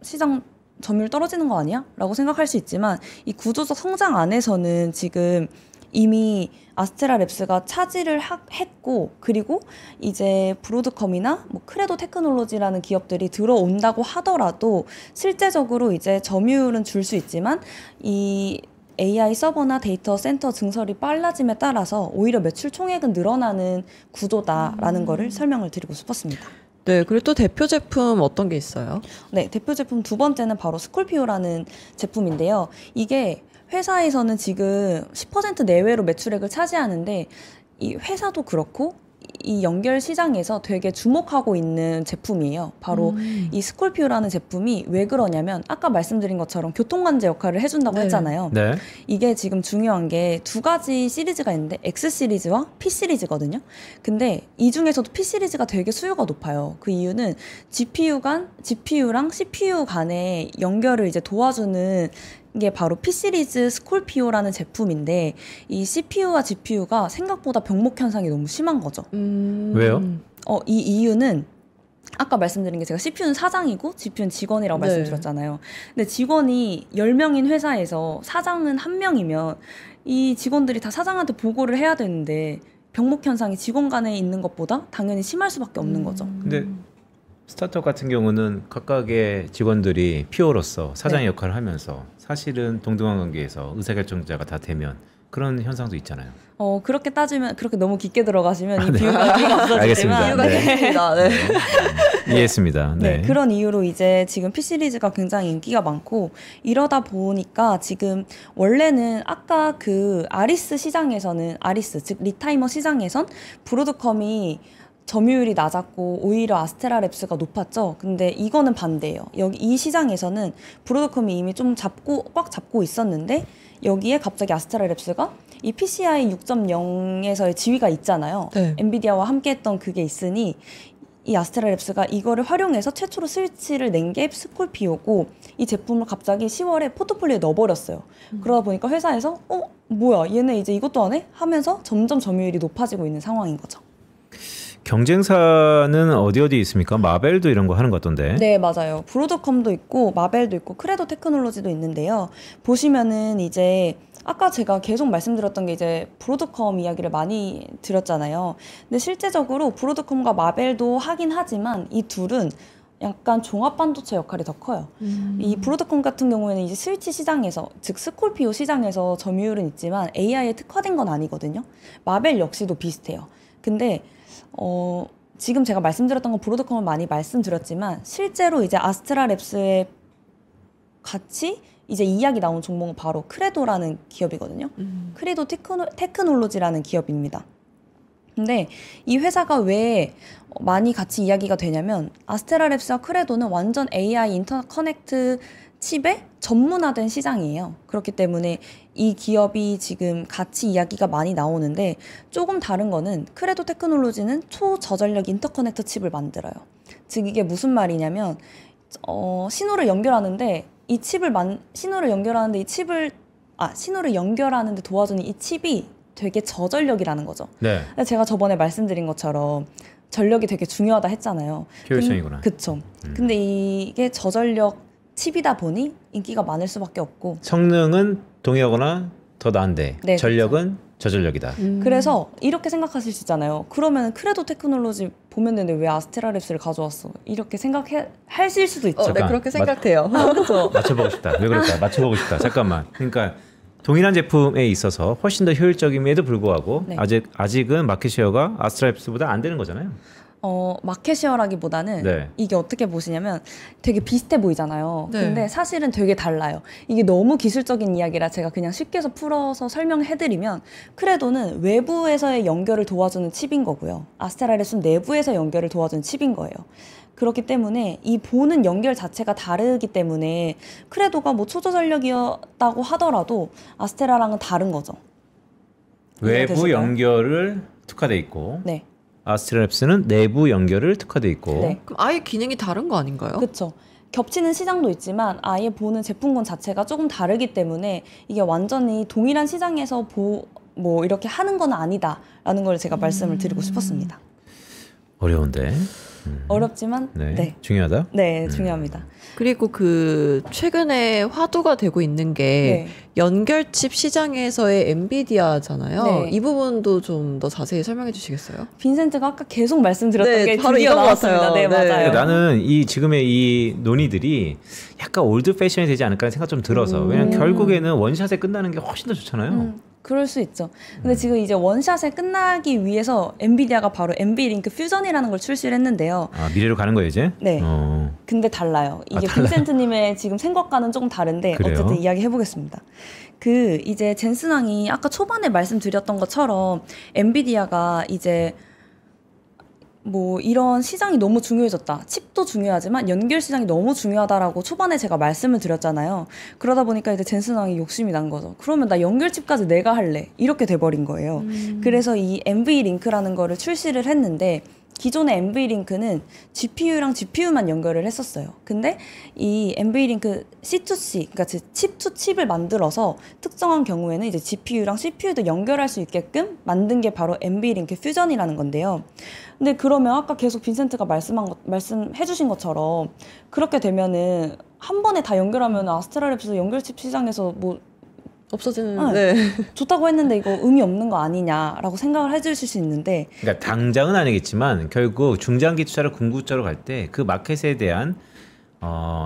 시장 점유율 떨어지는 거 아니야? 라고 생각할 수 있지만 이 구조적 성장 안에서는 지금 이미 아스테라랩스가 차지를 했고 그리고 이제 브로드컴이나 뭐 크레도 테크놀로지라는 기업들이 들어온다고 하더라도 실제적으로 이제 점유율은 줄 수 있지만 이 AI 서버나 데이터 센터 증설이 빨라짐에 따라서 오히려 매출 총액은 늘어나는 구조다라는 거를 설명을 드리고 싶었습니다. 네, 그리고 또 대표 제품 어떤 게 있어요? 네, 대표 제품 두 번째는 바로 스콜피오라는 제품인데요. 이게 회사에서는 지금 10% 내외로 매출액을 차지하는데 이 회사도 그렇고 이 연결 시장에서 되게 주목하고 있는 제품이에요. 바로 이 스콜피오라는 제품이 왜 그러냐면 아까 말씀드린 것처럼 교통관제 역할을 해준다고 네. 했잖아요. 네. 이게 지금 중요한 게 두 가지 시리즈가 있는데 X 시리즈와 P 시리즈거든요. 근데 이 중에서도 P 시리즈가 되게 수요가 높아요. 그 이유는 GPU랑 CPU 간의 연결을 이제 도와주는 게 바로 P 시리즈 스콜피오라는 제품인데 이 CPU와 GPU가 생각보다 병목 현상이 너무 심한 거죠. 왜요? 이 이유는 아까 말씀드린 게 제가 CPU는 사장이고 GPU는 직원이라고 네. 말씀드렸잖아요. 근데 직원이 10명인 회사에서 사장은 1명이면 이 직원들이 다 사장한테 보고를 해야 되는데 병목 현상이 직원 간에 있는 것보다 당연히 심할 수밖에 없는 거죠. 근데 스타트업 같은 경우는 각각의 직원들이 PO로서 사장 네. 역할을 하면서 사실은 동등한 관계에서 의사결정자가 다 되면 그런 현상도 있잖아요. 그렇게 따지면 그렇게 너무 깊게 들어가시면 이 비유가 없어지지만 알겠습니다. 이유가 네. 있습니다. 네. 이해했습니다. 네. 네, 그런 이유로 이제 지금 P 시리즈가 굉장히 인기가 많고 이러다 보니까 지금 원래는 아까 그 아리스 시장에서는 아리스 즉 리타이머 시장에선 브로드컴이 점유율이 낮았고 오히려 아스테라랩스가 높았죠. 근데 이거는 반대예요. 여기 이 시장에서는 브로드컴이 이미 좀 꽉 잡고 있었는데 여기에 갑자기 아스테라랩스가 이 PCI 6.0에서의 지위가 있잖아요. 네. 엔비디아와 함께했던 그게 있으니 이 아스테라랩스가 이거를 활용해서 최초로 스위치를 낸 게 스콜피오고 이 제품을 갑자기 10월에 포트폴리오에 넣어버렸어요. 그러다 보니까 회사에서 뭐야 얘네 이제 이것도 안 해? 하면서 점점 점유율이 높아지고 있는 상황인 거죠. 경쟁사는 어디 있습니까? 마벨도 이런 거 하는 것 같던데. 네, 맞아요. 브로드컴도 있고 마벨도 있고 크레도 테크놀로지도 있는데요. 보시면은 이제 아까 제가 계속 말씀드렸던 게 이제 브로드컴 이야기를 많이 드렸잖아요. 근데 실제적으로 브로드컴과 마벨도 하긴 하지만 이 둘은 약간 종합 반도체 역할이 더 커요. 이 브로드컴 같은 경우에는 이제 스위치 시장에서, 즉 스콜피오 시장에서 점유율은 있지만 AI에 특화된 건 아니거든요. 마벨 역시도 비슷해요. 근데 지금 제가 말씀드렸던 건 브로드컴을 많이 말씀드렸지만 실제로 이제 아스트라랩스에 같이 이제 이야기 나온 종목은 바로 크레도라는 기업이거든요. 크레도 테크놀로지라는 기업입니다. 근데 이 회사가 왜 많이 같이 이야기가 되냐면 아스테라랩스와 크레도는 완전 AI 인터커넥트 칩에 전문화된 시장이에요. 그렇기 때문에 이 기업이 지금 같이 이야기가 많이 나오는데 조금 다른 거는 크레도 테크놀로지는 초저전력 인터커넥터 칩을 만들어요. 즉 이게 무슨 말이냐면 신호를 연결하는데 신호를 연결하는데 도와주는 이 칩이 되게 저전력이라는 거죠. 네. 제가 저번에 말씀드린 것처럼 전력이 되게 중요하다 했잖아요. 효율성이구나. 그쵸. 근데 이게 저전력 칩이다 보니 인기가 많을 수밖에 없고 성능은 동일하거나 더 나은데 네, 전력은 저전력이다. 그래서 이렇게 생각하실 수 있잖아요. 그러면 크레도 테크놀로지 보면 되는데 왜 아스테라랩스를 가져왔어? 이렇게 생각하실 수도 있죠. 네, 잠깐. 그렇게 생각해요. 그렇죠. 맞춰보고 싶다. 왜 그럴까? 맞춰보고 싶다. 잠깐만. 그러니까 동일한 제품에 있어서 훨씬 더 효율적임에도 불구하고 네. 아직은 마켓쉐어가 아스트라랩스보다 안 되는 거잖아요. 마켓쉐어라기보다는 네. 이게 어떻게 보시냐면 되게 비슷해 보이잖아요. 네. 근데 사실은 되게 달라요. 이게 너무 기술적인 이야기라 제가 그냥 쉽게 풀어서 설명해드리면 크레도는 외부에서의 연결을 도와주는 칩인 거고요. 아스테라랩스는 내부에서 연결을 도와주는 칩인 거예요. 그렇기 때문에 이 보는 연결 자체가 다르기 때문에 크레도가 뭐 초저전력이었다고 하더라도 아스테라랑은 다른 거죠. 외부 되실까요? 연결을 특화돼 있고 네, 아스트라랩스는 내부 연결을 특화돼 있고 네. 그럼 아예 기능이 다른 거 아닌가요? 그렇죠. 겹치는 시장도 있지만 아예 보는 제품군 자체가 조금 다르기 때문에 이게 완전히 동일한 시장에서 뭐 이렇게 하는 건 아니다라는 걸 제가 말씀을 드리고 싶었습니다. 어려운데. 어렵지만 네. 중요하다. 네, 중요합니다. 그리고 그 최근에 화두가 되고 있는 게 연결칩 시장에서의 엔비디아잖아요. 네. 이 부분도 좀 더 자세히 설명해 주시겠어요? 빈센트가 아까 계속 말씀드렸던 네, 게 바로 드디어 이건 것 나왔습니다. 같아요. 네, 네. 맞아요. 나는 이 지금의 이 논의들이 약간 올드 패션이 되지 않을까 생각 좀 들어서 왜냐면 결국에는 원샷에 끝나는 게 훨씬 더 좋잖아요. 그럴 수 있죠. 근데 지금 이제 원샷에 끝나기 위해서 엔비디아가 바로 엔비링크 퓨전이라는 걸 출시를 했는데요. 아, 미래로 가는 거예요 이제? 네. 근데 달라요. 이게 빈센트님의 지금 생각과는 조금 다른데 그래요? 어쨌든 이야기 해보겠습니다. 그 이제 젠슨 왕이 아까 초반에 말씀드렸던 것처럼 엔비디아가 이제 뭐 이런 시장이 너무 중요해졌다. 칩도 중요하지만 연결 시장이 너무 중요하다라고 초반에 제가 말씀을 드렸잖아요. 그러다 보니까 이제 젠슨 왕이 욕심이 난 거죠. 그러면 나 연결칩까지 내가 할래. 이렇게 돼버린 거예요. 그래서 이 NV링크라는 거를 출시를 했는데 기존의 NV링크는 GPU랑 GPU만 연결을 했었어요. 근데 이 NV링크 C2C, 그러니까 칩 투 칩을 만들어서 특정한 경우에는 이제 GPU랑 CPU도 연결할 수 있게끔 만든 게 바로 NV링크 퓨전이라는 건데요. 근데 그러면 아까 계속 빈센트가 말씀해주신 것처럼 그렇게 되면은 한 번에 다 연결하면 아스트라랩스 연결칩 시장에서 뭐 없어지는. 네. 좋다고 했는데 이거 의미 없는 거 아니냐라고 생각을 해주실 수 있는데 그러니까 당장은 아니겠지만 결국 중장기 투자를 궁극적으로 갈 때 그 마켓에 대한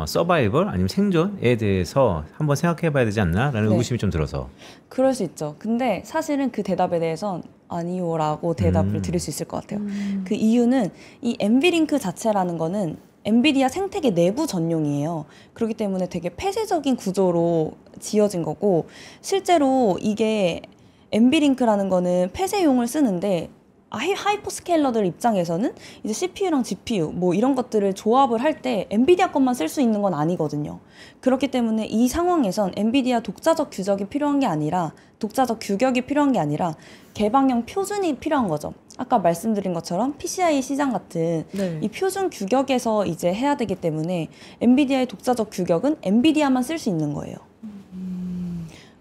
서바이벌 아니면 생존에 대해서 한번 생각해봐야 되지 않나라는 의구심이 좀 들어서. 그럴 수 있죠. 근데 사실은 그 대답에 대해선 아니요라고 대답을 드릴 수 있을 것 같아요. 그 이유는 이 엔비링크 자체라는 거는 엔비디아 생태계 내부 전용이에요. 그렇기 때문에 되게 폐쇄적인 구조로 지어진 거고 실제로 이게 엔비링크라는 거는 폐쇄용을 쓰는데 하이퍼스케일러들 입장에서는 이제 CPU랑 GPU 뭐 이런 것들을 조합을 할 때 엔비디아 것만 쓸 수 있는 건 아니거든요. 그렇기 때문에 이 상황에선 엔비디아 독자적 규격이 필요한 게 아니라 개방형 표준이 필요한 거죠. 아까 말씀드린 것처럼 PCI 시장 같은 이 표준 규격에서 이제 해야 되기 때문에 엔비디아의 독자적 규격은 엔비디아만 쓸 수 있는 거예요.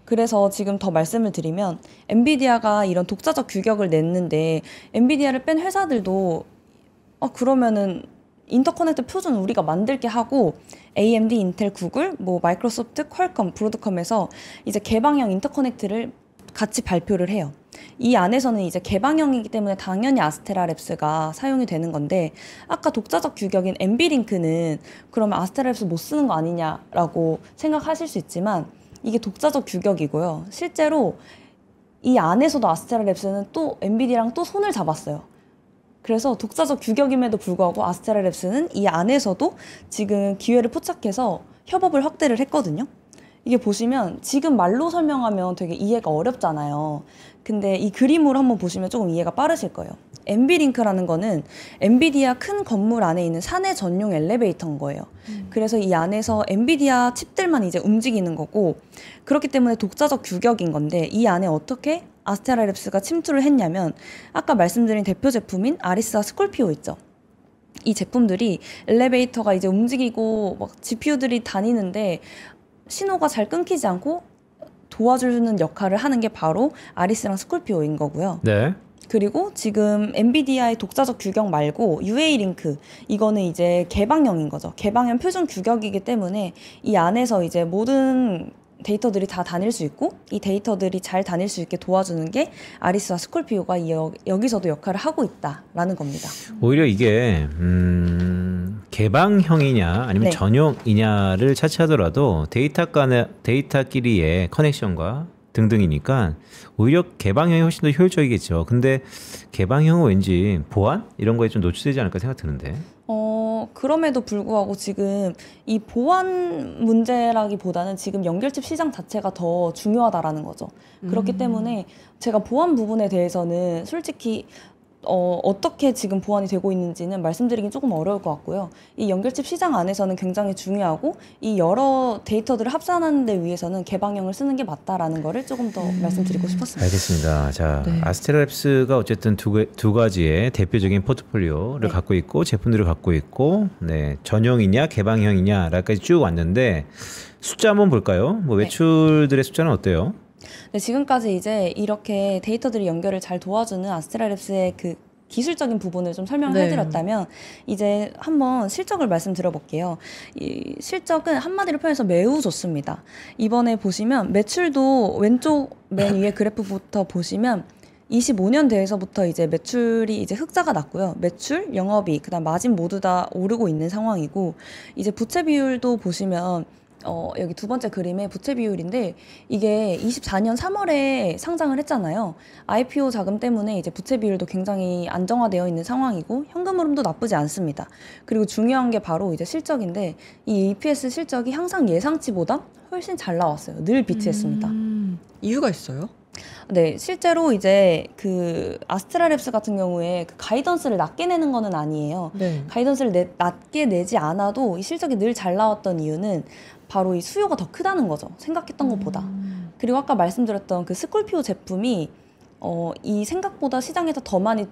그래서 지금 더 말씀을 드리면 엔비디아가 이런 독자적 규격을 냈는데 엔비디아를 뺀 회사들도 그러면은 인터커넥트 표준 우리가 만들게 하고 AMD, 인텔, 구글, 뭐 마이크로소프트, 퀄컴, 브로드컴에서 이제 개방형 인터커넥트를 같이 발표를 해요. 이 안에서는 이제 개방형이기 때문에 당연히 아스테라랩스가 사용이 되는 건데 아까 독자적 규격인 엔비링크는 그러면 아스테라랩스 못 쓰는 거 아니냐라고 생각하실 수 있지만 이게 독자적 규격이고요. 실제로 이 안에서도 아스테라랩스는 또 엔비디아랑 또 손을 잡았어요. 그래서 독자적 규격임에도 불구하고 아스테라랩스는 이 안에서도 지금 기회를 포착해서 협업을 확대를 했거든요. 이게 보시면 지금 말로 설명하면 되게 이해가 어렵잖아요. 근데 이 그림으로 한번 보시면 조금 이해가 빠르실 거예요. 엔비링크라는 거는 엔비디아 큰 건물 안에 있는 사내 전용 엘리베이터인 거예요. 그래서 이 안에서 엔비디아 칩들만 이제 움직이는 거고 그렇기 때문에 독자적 규격인 건데 이 안에 어떻게 아스테라랩스가 침투를 했냐면 아까 말씀드린 대표 제품인 아리스와 스콜피오 있죠. 이 제품들이 엘리베이터가 이제 움직이고 막 GPU들이 다니는데 신호가 잘 끊기지 않고 도와주는 역할을 하는 게 바로 아리스랑 스콜피오인 거고요. 네. 그리고 지금 엔비디아의 독자적 규격 말고 UA링크 이거는 이제 개방형인 거죠. 개방형 표준 규격이기 때문에 이 안에서 이제 모든 데이터들이 다 다닐 수 있고 이 데이터들이 잘 다닐 수 있게 도와주는 게 아리스와 스콜피오가 여기서도 역할을 하고 있다라는 겁니다. 오히려 이게 개방형이냐 아니면 전용이냐를 차치하더라도 데이터끼리의 커넥션과 등등이니까 오히려 개방형이 훨씬 더 효율적이겠죠. 근데 개방형은 왠지 보안 이런 거에 좀 노출되지 않을까 생각 드는데. 그럼에도 불구하고 지금 이 보안 문제라기보다는 지금 연결칩 시장 자체가 더 중요하다라는 거죠. 그렇기 때문에 제가 보안 부분에 대해서는 솔직히 어떻게 지금 보완이 되고 있는지는 말씀드리긴 조금 어려울 것 같고요. 이 연결칩 시장 안에서는 굉장히 중요하고 이 여러 데이터들을 합산하는 데 위해서는 개방형을 쓰는 게 맞다라는 거를 조금 더 말씀드리고 싶었습니다. 알겠습니다. 자, 아스테라랩스가 어쨌든 두 가지의 대표적인 포트폴리오를 갖고 있고 제품들을 갖고 있고 전용이냐 개방형이냐라까지 쭉 왔는데 숫자 한번 볼까요? 뭐 매출들의 숫자는 어때요? 네, 지금까지 이제 이렇게 데이터들이 연결을 잘 도와주는 아스테라랩스의 그 기술적인 부분을 좀 설명을 네. 해드렸다면 이제 한번 실적을 말씀드려볼게요. 이 실적은 한마디로 표현해서 매우 좋습니다. 이번에 보시면 매출도 왼쪽 맨 위에 그래프부터 보시면 25년 대에서부터 이제 매출이 이제 흑자가 났고요. 매출, 영업이익, 그다음 마진 모두 다 오르고 있는 상황이고 이제 부채 비율도 보시면 여기 두 번째 그림의 부채 비율인데 이게 24년 3월에 상장을 했잖아요. IPO 자금 때문에 이제 부채 비율도 굉장히 안정화되어 있는 상황이고 현금 흐름도 나쁘지 않습니다. 그리고 중요한 게 바로 이제 실적인데 이 EPS 실적이 항상 예상치보다 훨씬 잘 나왔어요. 늘 비트했습니다. 이유가 있어요? 네, 실제로 이제 그 아스트라랩스 같은 경우에 그 가이던스를 낮게 내는 거는 아니에요. 네. 가이던스를 낮게 내지 않아도 이 실적이 늘 잘 나왔던 이유는 바로 이 수요가 더 크다는 거죠. 생각했던 것보다. 그리고 아까 말씀드렸던 그 스콜피오 제품이 이 생각보다 시장에서 더 많이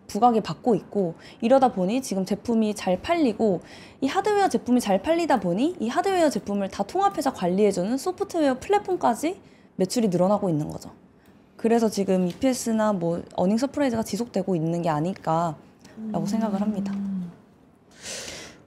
부각이 받고 있고 이러다 보니 지금 제품이 잘 팔리고 이 하드웨어 제품이 잘 팔리다 보니 이 하드웨어 제품을 다 통합해서 관리해주는 소프트웨어 플랫폼까지 매출이 늘어나고 있는 거죠. 그래서 지금 EPS나 뭐 어닝 서프라이즈가 지속되고 있는 게 아닐까라고 생각을 합니다.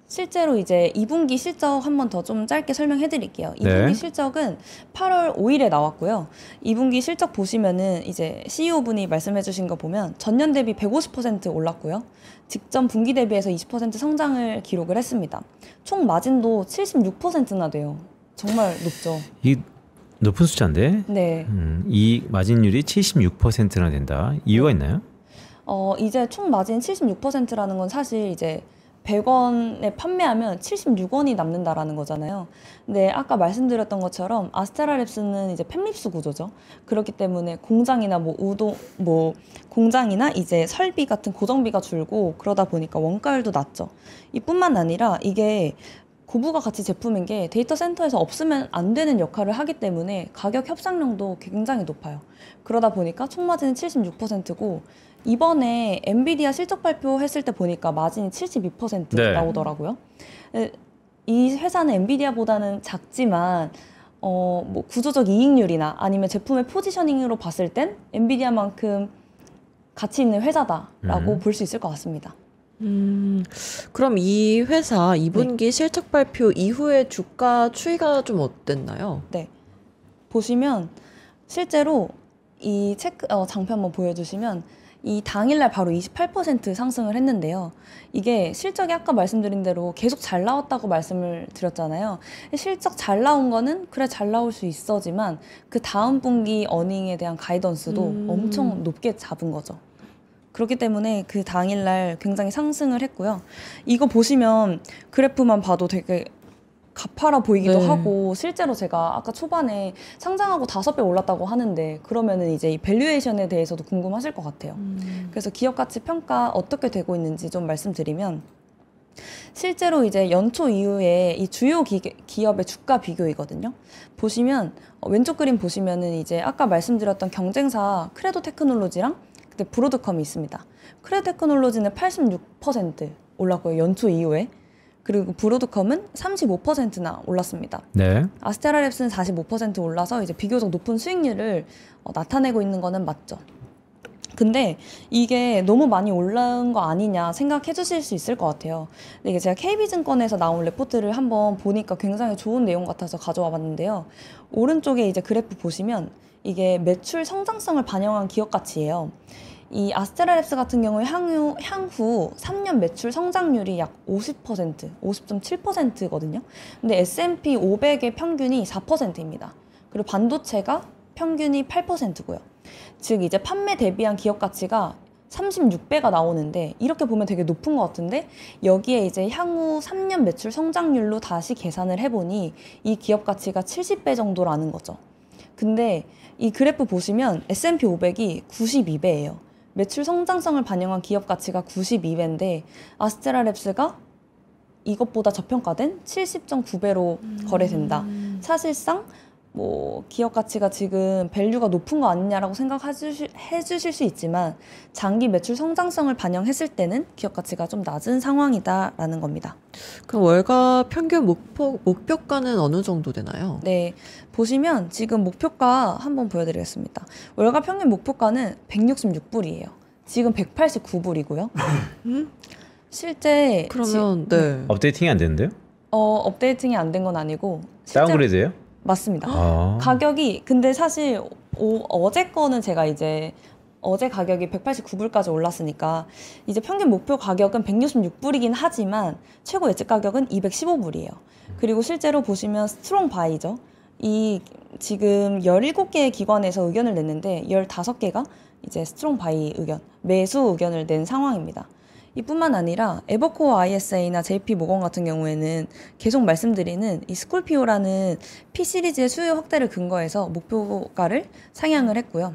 실제로 이제 2분기 실적 한 번 더 좀 짧게 설명해 드릴게요. 2분기 네. 실적은 8월 5일에 나왔고요. 2분기 실적 보시면은 이제 CEO분이 말씀해 주신 거 보면 전년 대비 150% 올랐고요. 직전 분기 대비해서 20% 성장을 기록을 했습니다. 총 마진도 76%나 돼요. 정말 높죠. 이 높은 숫자인데 네. 이 마진율이 76%나 된다. 이유가 있나요? 이제 총 마진 76%라는 건 사실 이제 100원에 판매하면 76원이 남는다라는 거잖아요. 근데 아까 말씀드렸던 것처럼 아스테라랩스는 이제 팹립스 구조죠. 그렇기 때문에 공장이나 공장이나 이제 설비 같은 고정비가 줄고 그러다 보니까 원가율도 낮죠. 이뿐만 아니라 이게 고부가 가치 제품인 게 데이터 센터에서 없으면 안 되는 역할을 하기 때문에 가격 협상력도 굉장히 높아요. 그러다 보니까 총 마진은 76%고 이번에 엔비디아 실적 발표했을 때 보니까 마진이 72% 네. 나오더라고요. 이 회사는 엔비디아보다는 작지만 뭐 구조적 이익률이나 아니면 제품의 포지셔닝으로 봤을 땐 엔비디아만큼 가치 있는 회사다라고 볼 수 있을 것 같습니다. 그럼 이 회사 2분기 실적 발표 이후에 주가 추이가 좀 어땠나요? 네. 보시면 실제로 이 장표 한번 보여주시면 이 당일날 바로 28% 상승을 했는데요. 이게 실적이 아까 말씀드린 대로 계속 잘 나왔다고 말씀을 드렸잖아요. 실적 잘 나온 거는 그래 잘 나올 수 있어지만 그 다음 분기 어닝에 대한 가이던스도 엄청 높게 잡은 거죠. 그렇기 때문에 그 당일날 굉장히 상승을 했고요. 이거 보시면 그래프만 봐도 되게 가파라 보이기도 네. 하고 실제로 제가 아까 초반에 상장하고 5배 올랐다고 하는데 그러면은 이제 이 밸류에이션에 대해서도 궁금하실 것 같아요. 그래서 기업 가치 평가 어떻게 되고 있는지 좀 말씀드리면 실제로 이제 연초 이후에 이 주요 기업의 주가 비교이거든요. 보시면 왼쪽 그림 보시면은 이제 아까 말씀드렸던 경쟁사 크레도 테크놀로지랑 그때 브로드컴이 있습니다. 크레도 테크놀로지는 86% 올랐고요. 연초 이후에. 그리고 브로드컴은 35%나 올랐습니다. 네. 아스테라랩스는 45% 올라서 이제 비교적 높은 수익률을 나타내고 있는 거는 맞죠. 근데 이게 너무 많이 올라온 거 아니냐 생각해 주실 수 있을 것 같아요. 근데 이게 제가 KB증권에서 나온 레포트를 한번 보니까 굉장히 좋은 내용 같아서 가져와 봤는데요. 오른쪽에 이제 그래프 보시면 이게 매출 성장성을 반영한 기업 가치예요. 이 아스테라랩스 같은 경우에 향후 3년 매출 성장률이 약 50%, 50.7%거든요. 근데 S&P 500의 평균이 4%입니다. 그리고 반도체가 평균이 8%고요. 즉 이제 판매 대비한 기업 가치가 36배가 나오는데 이렇게 보면 되게 높은 것 같은데 여기에 이제 향후 3년 매출 성장률로 다시 계산을 해보니 이 기업 가치가 70배 정도라는 거죠. 근데 이 그래프 보시면 S&P 500이 92배예요. 매출 성장성을 반영한 기업 가치가 92배인데 아스테라랩스가 이것보다 저평가된 70.9배로 거래된다. 사실상 뭐 기업 가치가 지금 밸류가 높은 거 아니냐라고 생각해 주실 수 있지만 장기 매출 성장성을 반영했을 때는 기업 가치가 좀 낮은 상황이다라는 겁니다. 그럼 월가 평균 목표가는 어느 정도 되나요? 네, 보시면 지금 목표가 한번 보여드리겠습니다. 월가 평균 목표가는 166불이에요. 지금 189불이고요. 실제 그러면 네. 업데이팅이 안 되는데요? 업데이팅이 안 된 건 아니고 다운그레이드예요? 맞습니다. 아. 가격이 근데 사실 어제 거는 제가 이제 어제 가격이 189불까지 올랐으니까 이제 평균 목표 가격은 166불이긴 하지만 최고 예측 가격은 215불이에요. 그리고 실제로 보시면 스트롱 바이죠. 이 지금 17개의 기관에서 의견을 냈는데 15개가 이제 스트롱 바이 의견, 매수 의견을 낸 상황입니다. 이뿐만 아니라 에버코어 ISA나 JP 모건 같은 경우에는 계속 말씀드리는 이 스콜피오라는 P 시리즈의 수요 확대를 근거해서 목표가를 상향을 했고요.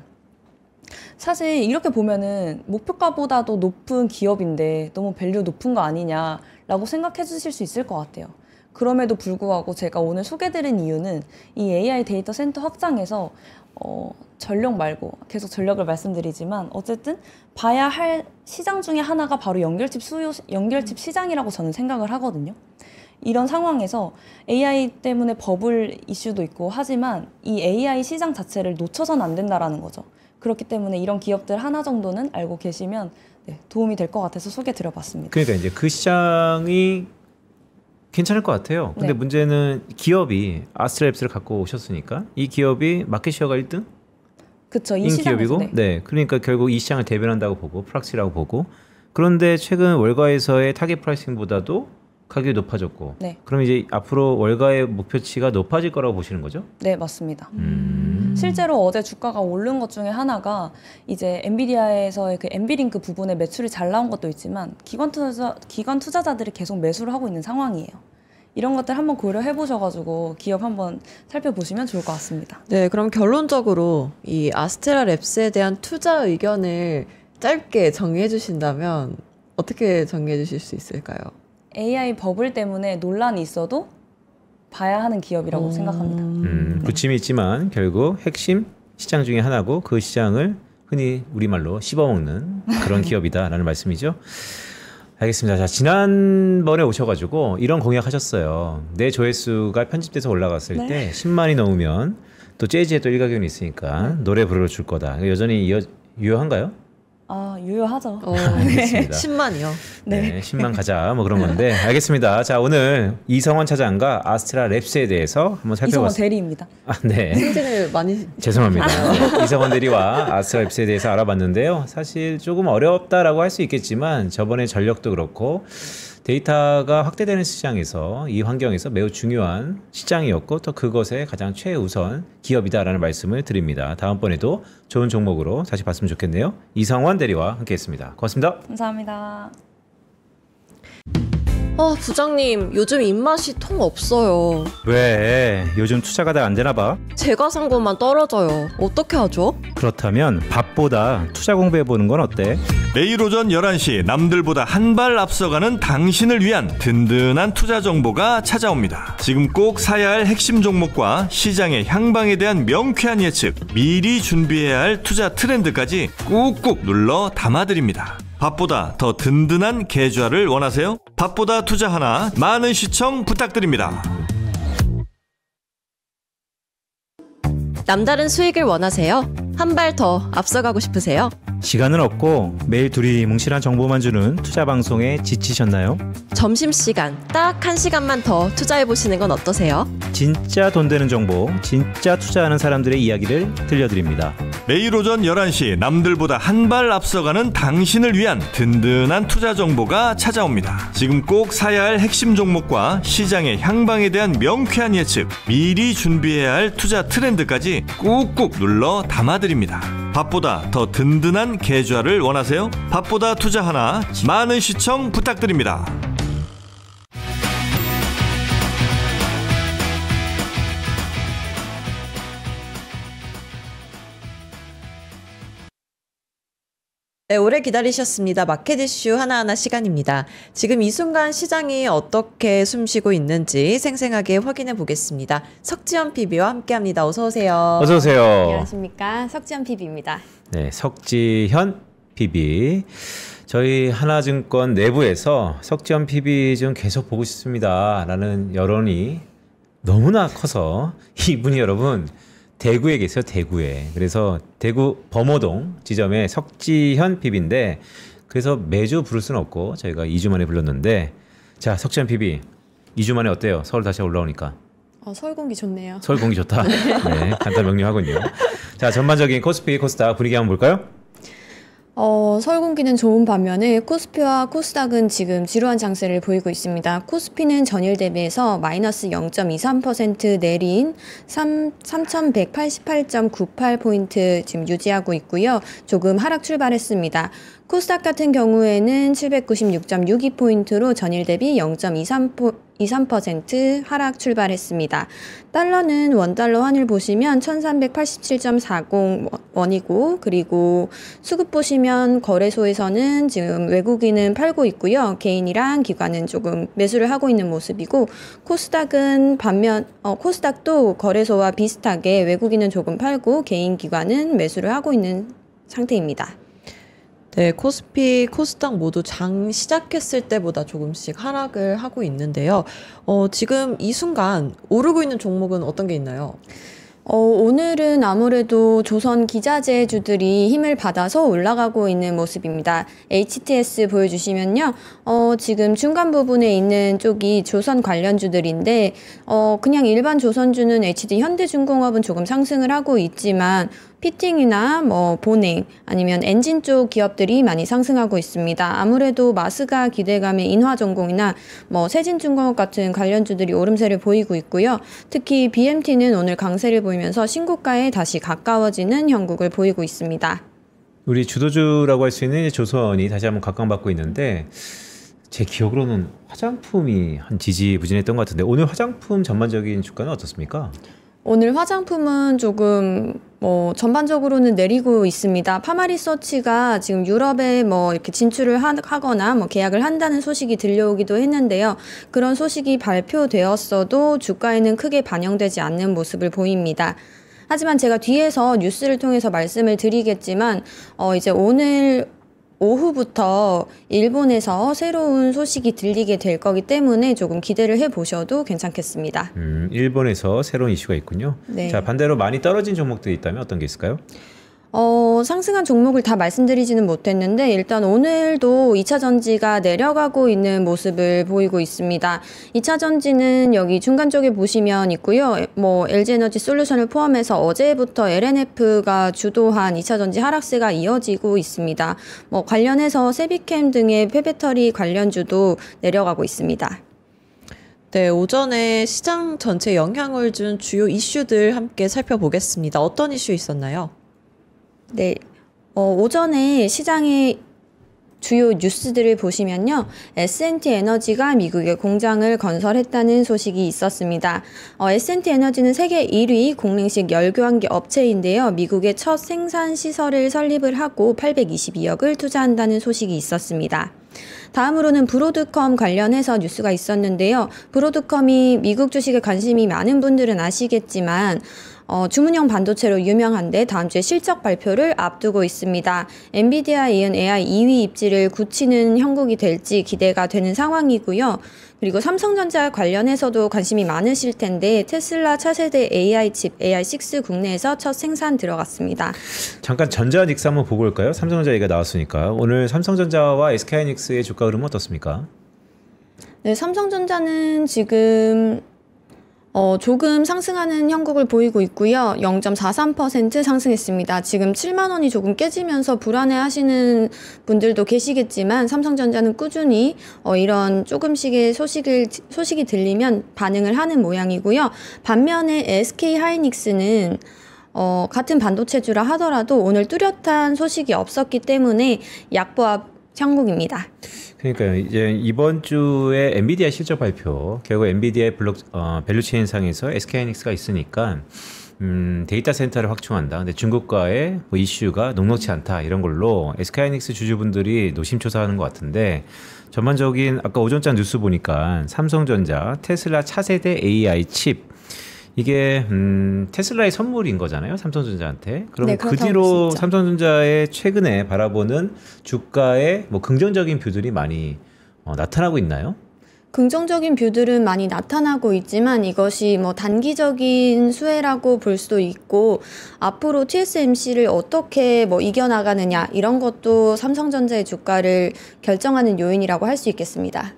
사실 이렇게 보면은 목표가보다도 높은 기업인데 너무 밸류 높은 거 아니냐라고 생각해 주실 수 있을 것 같아요. 그럼에도 불구하고 제가 오늘 소개드린 이유는 이 AI 데이터 센터 확장에서 전력 말고 계속 전력을 말씀드리지만 어쨌든 봐야 할 시장 중에 하나가 바로 연결칩 시장이라고 저는 생각을 하거든요. 이런 상황에서 AI 때문에 버블 이슈도 있고 하지만 이 AI 시장 자체를 놓쳐서는 안 된다라는 거죠. 그렇기 때문에 이런 기업들 하나 정도는 알고 계시면 네, 도움이 될 것 같아서 소개드려봤습니다. 그러니까 이제 그 시장이 괜찮을 것 같아요. 근데 네. 문제는 기업이 아스트라랩스를 갖고 오셨으니까 이 기업이 마켓시어가 1등? 그쵸, 이 인 시장에서. 기업이고, 네, 그러니까 결국 이 시장을 대변한다고 보고 프락시라고 보고, 그런데 최근 월가에서의 타겟 프라이싱보다도 가격이 높아졌고, 네. 그럼 이제 앞으로 월가의 목표치가 높아질 거라고 보시는 거죠? 네, 맞습니다. 실제로 어제 주가가 오른 것 중에 하나가 이제 엔비디아에서의 그 엔비링크 부분에 매출이 잘 나온 것도 있지만 기관 투자자들이 계속 매수를 하고 있는 상황이에요. 이런 것들 한번 고려해 보셔가지고 기업 한번 살펴보시면 좋을 것 같습니다. 네, 그럼 결론적으로 이 아스테라 랩스에 대한 투자 의견을 짧게 정리해 주신다면 어떻게 정리해 주실 수 있을까요? AI 버블 때문에 논란이 있어도 봐야 하는 기업이라고 생각합니다. 부침이 있지만 결국 핵심 시장 중에 하나고 그 시장을 흔히 우리말로 씹어먹는 그런 기업이다라는 말씀이죠. 알겠습니다. 자, 지난번에 오셔가지고 이런 공약하셨어요. 내 조회수가 편집돼서 올라갔을 네. 때 10만이 넘으면 또 재즈에 또 일가견이 있으니까 노래 부르러 줄 거다. 여전히 유효한가요? 아, 유효하죠. 알겠습니다. 10만이요. 네, 10만 가자 뭐 그런 건데 알겠습니다. 자, 오늘 이성원 차장과 아스트라 랩스에 대해서 한번 이성원 살펴봤습니다. 대리입니다. 아, 네. 승진을 많이 죄송합니다. 네, 이성원 대리와 아스트라 랩스에 대해서 알아봤는데요. 사실 조금 어렵다라고 할 수 있겠지만 저번에 전력도 그렇고 데이터가 확대되는 시장에서 이 환경에서 매우 중요한 시장이었고 또 그것의 가장 최우선 기업이다라는 말씀을 드립니다. 다음번에도 좋은 종목으로 다시 봤으면 좋겠네요. 이성원 대리와 함께했습니다. 고맙습니다. 감사합니다. 부장님, 요즘 입맛이 통 없어요. 왜? 요즘 투자가 다 안 되나 봐? 제가 산 것만 떨어져요. 어떻게 하죠? 그렇다면 밥보다 투자 공부해보는 건 어때? 매일 오전 11시 남들보다 한 발 앞서가는 당신을 위한 든든한 투자 정보가 찾아옵니다. 지금 꼭 사야 할 핵심 종목과 시장의 향방에 대한 명쾌한 예측, 미리 준비해야 할 투자 트렌드까지 꾹꾹 눌러 담아드립니다. 밥보다 더 든든한 계좌를 원하세요? 밥보다 투자 하나 많은 시청 부탁드립니다. 남다른 수익을 원하세요? 한 발 더 앞서가고 싶으세요? 시간은 없고 매일 둘이 뭉실한 정보만 주는 투자 방송에 지치셨나요? 점심시간 딱 1시간만 더 투자해보시는 건 어떠세요? 진짜 돈 되는 정보, 진짜 투자하는 사람들의 이야기를 들려드립니다. 매일 오전 11시 남들보다 한 발 앞서가는 당신을 위한 든든한 투자 정보가 찾아옵니다. 지금 꼭 사야 할 핵심 종목과 시장의 향방에 대한 명쾌한 예측, 미리 준비해야 할 투자 트렌드까지 꾹꾹 눌러 담아드립니다. 밥보다 더 든든한 계좌를 원하세요? 밥보다 투자 하나 많은 시청 부탁드립니다. 네, 오래 기다리셨습니다. 마켓 이슈 하나하나 시간입니다. 지금 이 순간 시장이 어떻게 숨쉬고 있는지 생생하게 확인해 보겠습니다. 석지연 PB와 함께합니다. 어서 오세요. 어서 오세요. 안녕하십니까. 석지연 PB입니다. 네, 석지현 PB. 저희 하나증권 내부에서 석지현 PB 좀 계속 보고 싶습니다라는 여론이 너무나 커서 이분이 여러분 대구에 계세요. 대구에. 그래서 대구 범어동 지점의 석지현 PB인데 그래서 매주 부를 수는 없고 저희가 2주 만에 불렀는데 자 석지현 PB 2주 만에 어때요? 서울 다시 올라오니까. 서울 공기 좋네요. 서울 공기 좋다. 네, 간단 명료하군요. 자 전반적인 코스피 코스닥 분위기 한번 볼까요? 서울 공기는 좋은 반면에 코스피와 코스닥은 지금 지루한 장세를 보이고 있습니다. 코스피는 전일 대비해서 마이너스 0.23% 내린 3,188.98포인트 지금 유지하고 있고요. 조금 하락 출발했습니다. 코스닥 같은 경우에는 796.62포인트로 전일 대비 0.23% 하락 출발했습니다. 달러는 원달러 환율 보시면 1387.40원이고 그리고 수급 보시면 거래소에서는 지금 외국인은 팔고 있고요. 개인이랑 기관은 조금 매수를 하고 있는 모습이고 코스닥은 반면 코스닥도 거래소와 비슷하게 외국인은 조금 팔고 개인 기관은 매수를 하고 있는 상태입니다. 네, 코스피, 코스닥 모두 장 시작했을 때보다 조금씩 하락을 하고 있는데요. 지금 이 순간 오르고 있는 종목은 어떤 게 있나요? 오늘은 아무래도 조선 기자재주들이 힘을 받아서 올라가고 있는 모습입니다. HTS 보여주시면요. 지금 중간 부분에 있는 쪽이 조선 관련주들인데, 그냥 일반 조선주는 HD 현대중공업은 조금 상승을 하고 있지만, 피팅이나 보냉 아니면 엔진 쪽 기업들이 많이 상승하고 있습니다. 아무래도 마스가 기대감의 인화전공이나 세진중공업 같은 관련주들이 오름세를 보이고 있고요. 특히 BMT는 오늘 강세를 보이면서 신고가에 다시 가까워지는 형국을 보이고 있습니다. 우리 주도주라고 할 수 있는 조선이 다시 한번 각광받고 있는데 제 기억으로는 화장품이 한 지지부진했던 것 같은데 오늘 화장품 전반적인 주가는 어떻습니까? 오늘 화장품은 조금 전반적으로는 내리고 있습니다. 파마리서치가 지금 유럽에 이렇게 진출을 하거나 계약을 한다는 소식이 들려오기도 했는데요. 그런 소식이 발표되었어도 주가에는 크게 반영되지 않는 모습을 보입니다. 하지만 제가 뒤에서 뉴스를 통해서 말씀을 드리겠지만 이제 오늘 오후부터 일본에서 새로운 소식이 들리게 될 거기 때문에 조금 기대를 해보셔도 괜찮겠습니다. 일본에서 새로운 이슈가 있군요. 네. 자, 반대로 많이 떨어진 종목들이 있다면 어떤 게 있을까요? 상승한 종목을 다 말씀드리지는 못했는데 일단 오늘도 2차 전지가 내려가고 있는 모습을 보이고 있습니다. 2차 전지는 여기 중간 쪽에 보시면 있고요. LG에너지 솔루션을 포함해서 어제부터 LNF가 주도한 2차 전지 하락세가 이어지고 있습니다. 관련해서 세비캠 등의 폐배터리 관련주도 내려가고 있습니다. 네, 오전에 시장 전체에 영향을 준 주요 이슈들 함께 살펴보겠습니다. 어떤 이슈 있었나요? 네, 오전에 시장의 주요 뉴스들을 보시면요. S&T 에너지가 미국에 공장을 건설했다는 소식이 있었습니다. S&T 에너지는 세계 1위 공랭식 열교환기 업체인데요. 미국의 첫 생산 시설을 설립을 하고 822억을 투자한다는 소식이 있었습니다. 다음으로는 브로드컴 관련해서 뉴스가 있었는데요. 브로드컴이 미국 주식에 관심이 많은 분들은 아시겠지만 주문형 반도체로 유명한데 다음 주에 실적 발표를 앞두고 있습니다. 엔비디아에 이은 AI 2위 입지를 굳히는 형국이 될지 기대가 되는 상황이고요. 그리고 삼성전자 관련해서도 관심이 많으실 텐데 테슬라 차세대 AI 칩 AI6 국내에서 첫 생산 들어갔습니다. 잠깐 전자닉스 한번 보고 올까요? 삼성전자 얘기가 나왔으니까 오늘 삼성전자와 SK하이닉스의 주가 흐름은 어떻습니까? 네, 삼성전자는 지금 조금 상승하는 형국을 보이고 있고요. 0.43% 상승했습니다. 지금 7만 원이 조금 깨지면서 불안해하시는 분들도 계시겠지만 삼성전자는 꾸준히 이런 조금씩의 소식이 들리면 반응을 하는 모양이고요. 반면에 SK하이닉스는 같은 반도체주라 하더라도 오늘 뚜렷한 소식이 없었기 때문에 약보합 형국입니다. 그러니까요. 이제 이번 주에 엔비디아 실적 발표, 결국 엔비디아의 밸류체인 상에서 SK하이닉스가 있으니까 데이터 센터를 확충한다. 근데 중국과의 이슈가 녹록치 않다. 이런 걸로 SK하이닉스 주주분들이 노심초사하는 것 같은데 전반적인 아까 오전장 뉴스 보니까 삼성전자, 테슬라 차세대 AI 칩 이게 테슬라의 선물인 거잖아요. 삼성전자한테. 그럼 네, 그 뒤로 삼성전자의 최근에 바라보는 주가의 긍정적인 뷰들이 많이 나타나고 있나요? 긍정적인 뷰들은 많이 나타나고 있지만 이것이 뭐 단기적인 수혜라고 볼 수도 있고 앞으로 TSMC를 어떻게 뭐 이겨나가느냐 이런 것도 삼성전자의 주가를 결정하는 요인이라고 할 수 있겠습니다.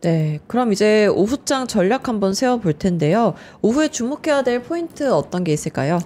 네, 그럼 이제 오후장 전략 한번 세워볼 텐데요. 오후에 주목해야 될 포인트 어떤 게 있을까요?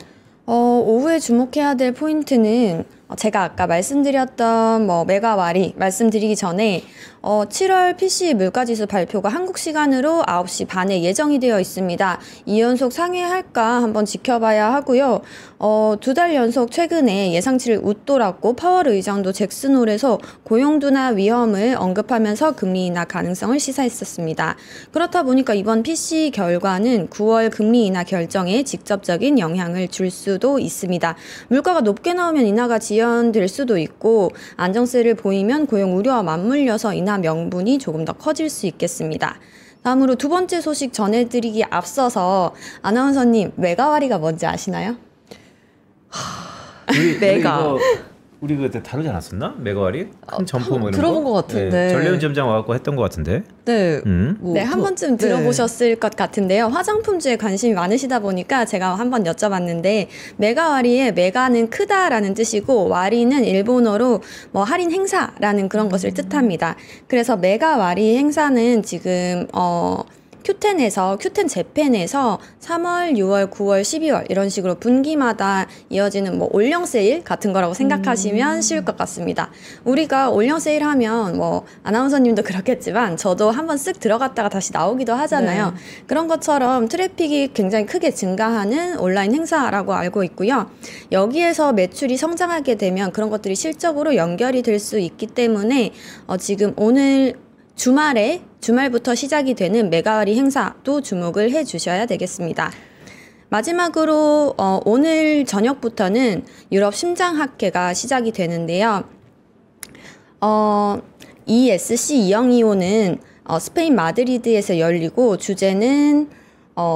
오후에 주목해야 될 포인트는 제가 아까 말씀드렸던 뭐 메가와리 말씀드리기 전에 7월 PC 물가지수 발표가 한국 시간으로 9시 반에 예정이 되어 있습니다. 2연속 상회할까 한번 지켜봐야 하고요. 2달 연속 최근에 예상치를 웃돌았고 파월 의장도 잭슨홀에서 고용두나 위험을 언급하면서 금리 인하 가능성을 시사했었습니다. 그렇다 보니까 이번 PC 결과는 9월 금리 인하 결정에 직접적인 영향을 줄 수도 있습니다. 물가가 높게 나오면 인하가 지연될 수도 있고 안정세를 보이면 고용 우려와 맞물려서 인하 명분이 조금 더 커질 수 있겠습니다. 다음으로 두 번째 소식 전해드리기 앞서서 아나운서님 메가와리가 뭔지 아시나요? 메가. 우리 그때 다루지 않았었나? 메가와리? 큰 점포 뭐 이런 들어본 거? 것 같은데. 네, 전래운전장 와갖고 했던 것 같은데. 네. 네, 한 번쯤 들어보셨을 것 같은데요. 화장품주에 관심이 많으시다 보니까 제가 한번 여쭤봤는데 메가와리의 메가는 크다라는 뜻이고 와리는 일본어로 뭐 할인 행사라는 그런 것을 뜻합니다. 그래서 메가와리 행사는 지금 큐텐 재팬에서 3월, 6월, 9월, 12월 이런 식으로 분기마다 이어지는 뭐 올영 세일 같은 거라고 생각하시면 쉬울 것 같습니다. 우리가 올영 세일 하면 뭐 아나운서님도 그렇겠지만 저도 한번 쓱 들어갔다가 다시 나오기도 하잖아요. 네. 그런 것처럼 트래픽이 굉장히 크게 증가하는 온라인 행사라고 알고 있고요. 여기에서 매출이 성장하게 되면 그런 것들이 실적으로 연결이 될 수 있기 때문에 지금 오늘 주말부터 시작이 되는 메가와리 행사도 주목을 해 주셔야 되겠습니다. 마지막으로 오늘 저녁부터는 유럽 심장학회가 시작이 되는데요. ESC 2025는 스페인 마드리드에서 열리고 주제는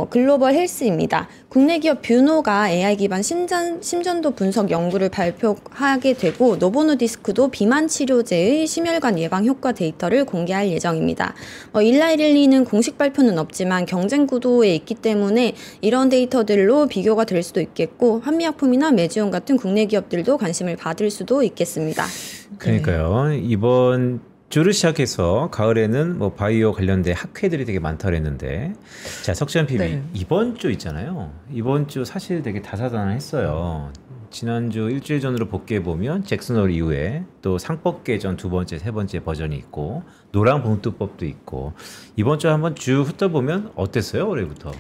글로벌 헬스입니다. 국내 기업 뷰노가 AI 기반 심전도 분석 연구를 발표하게 되고 노보노디스크도 비만 치료제의 심혈관 예방 효과 데이터를 공개할 예정입니다. 일라이릴리는 공식 발표는 없지만 경쟁 구도에 있기 때문에 이런 데이터들로 비교가 될 수도 있겠고 한미약품이나 메지온 같은 국내 기업들도 관심을 받을 수도 있겠습니다. 그러니까요. 이번 주를 시작해서 가을에는 뭐 바이오 관련된 학회들이 되게 많다 그랬는데 자 석지연 PB 네. 이번 주 있잖아요. 이번 주 사실 되게 다사다난했어요. 지난주 일주일 전으로 복귀해 보면 잭슨홀 이후에 또 상법개정 두 번째, 세 번째 버전이 있고 노랑봉투법도 있고 이번 주 한번 쭉 훑어보면 어땠어요 올해부터?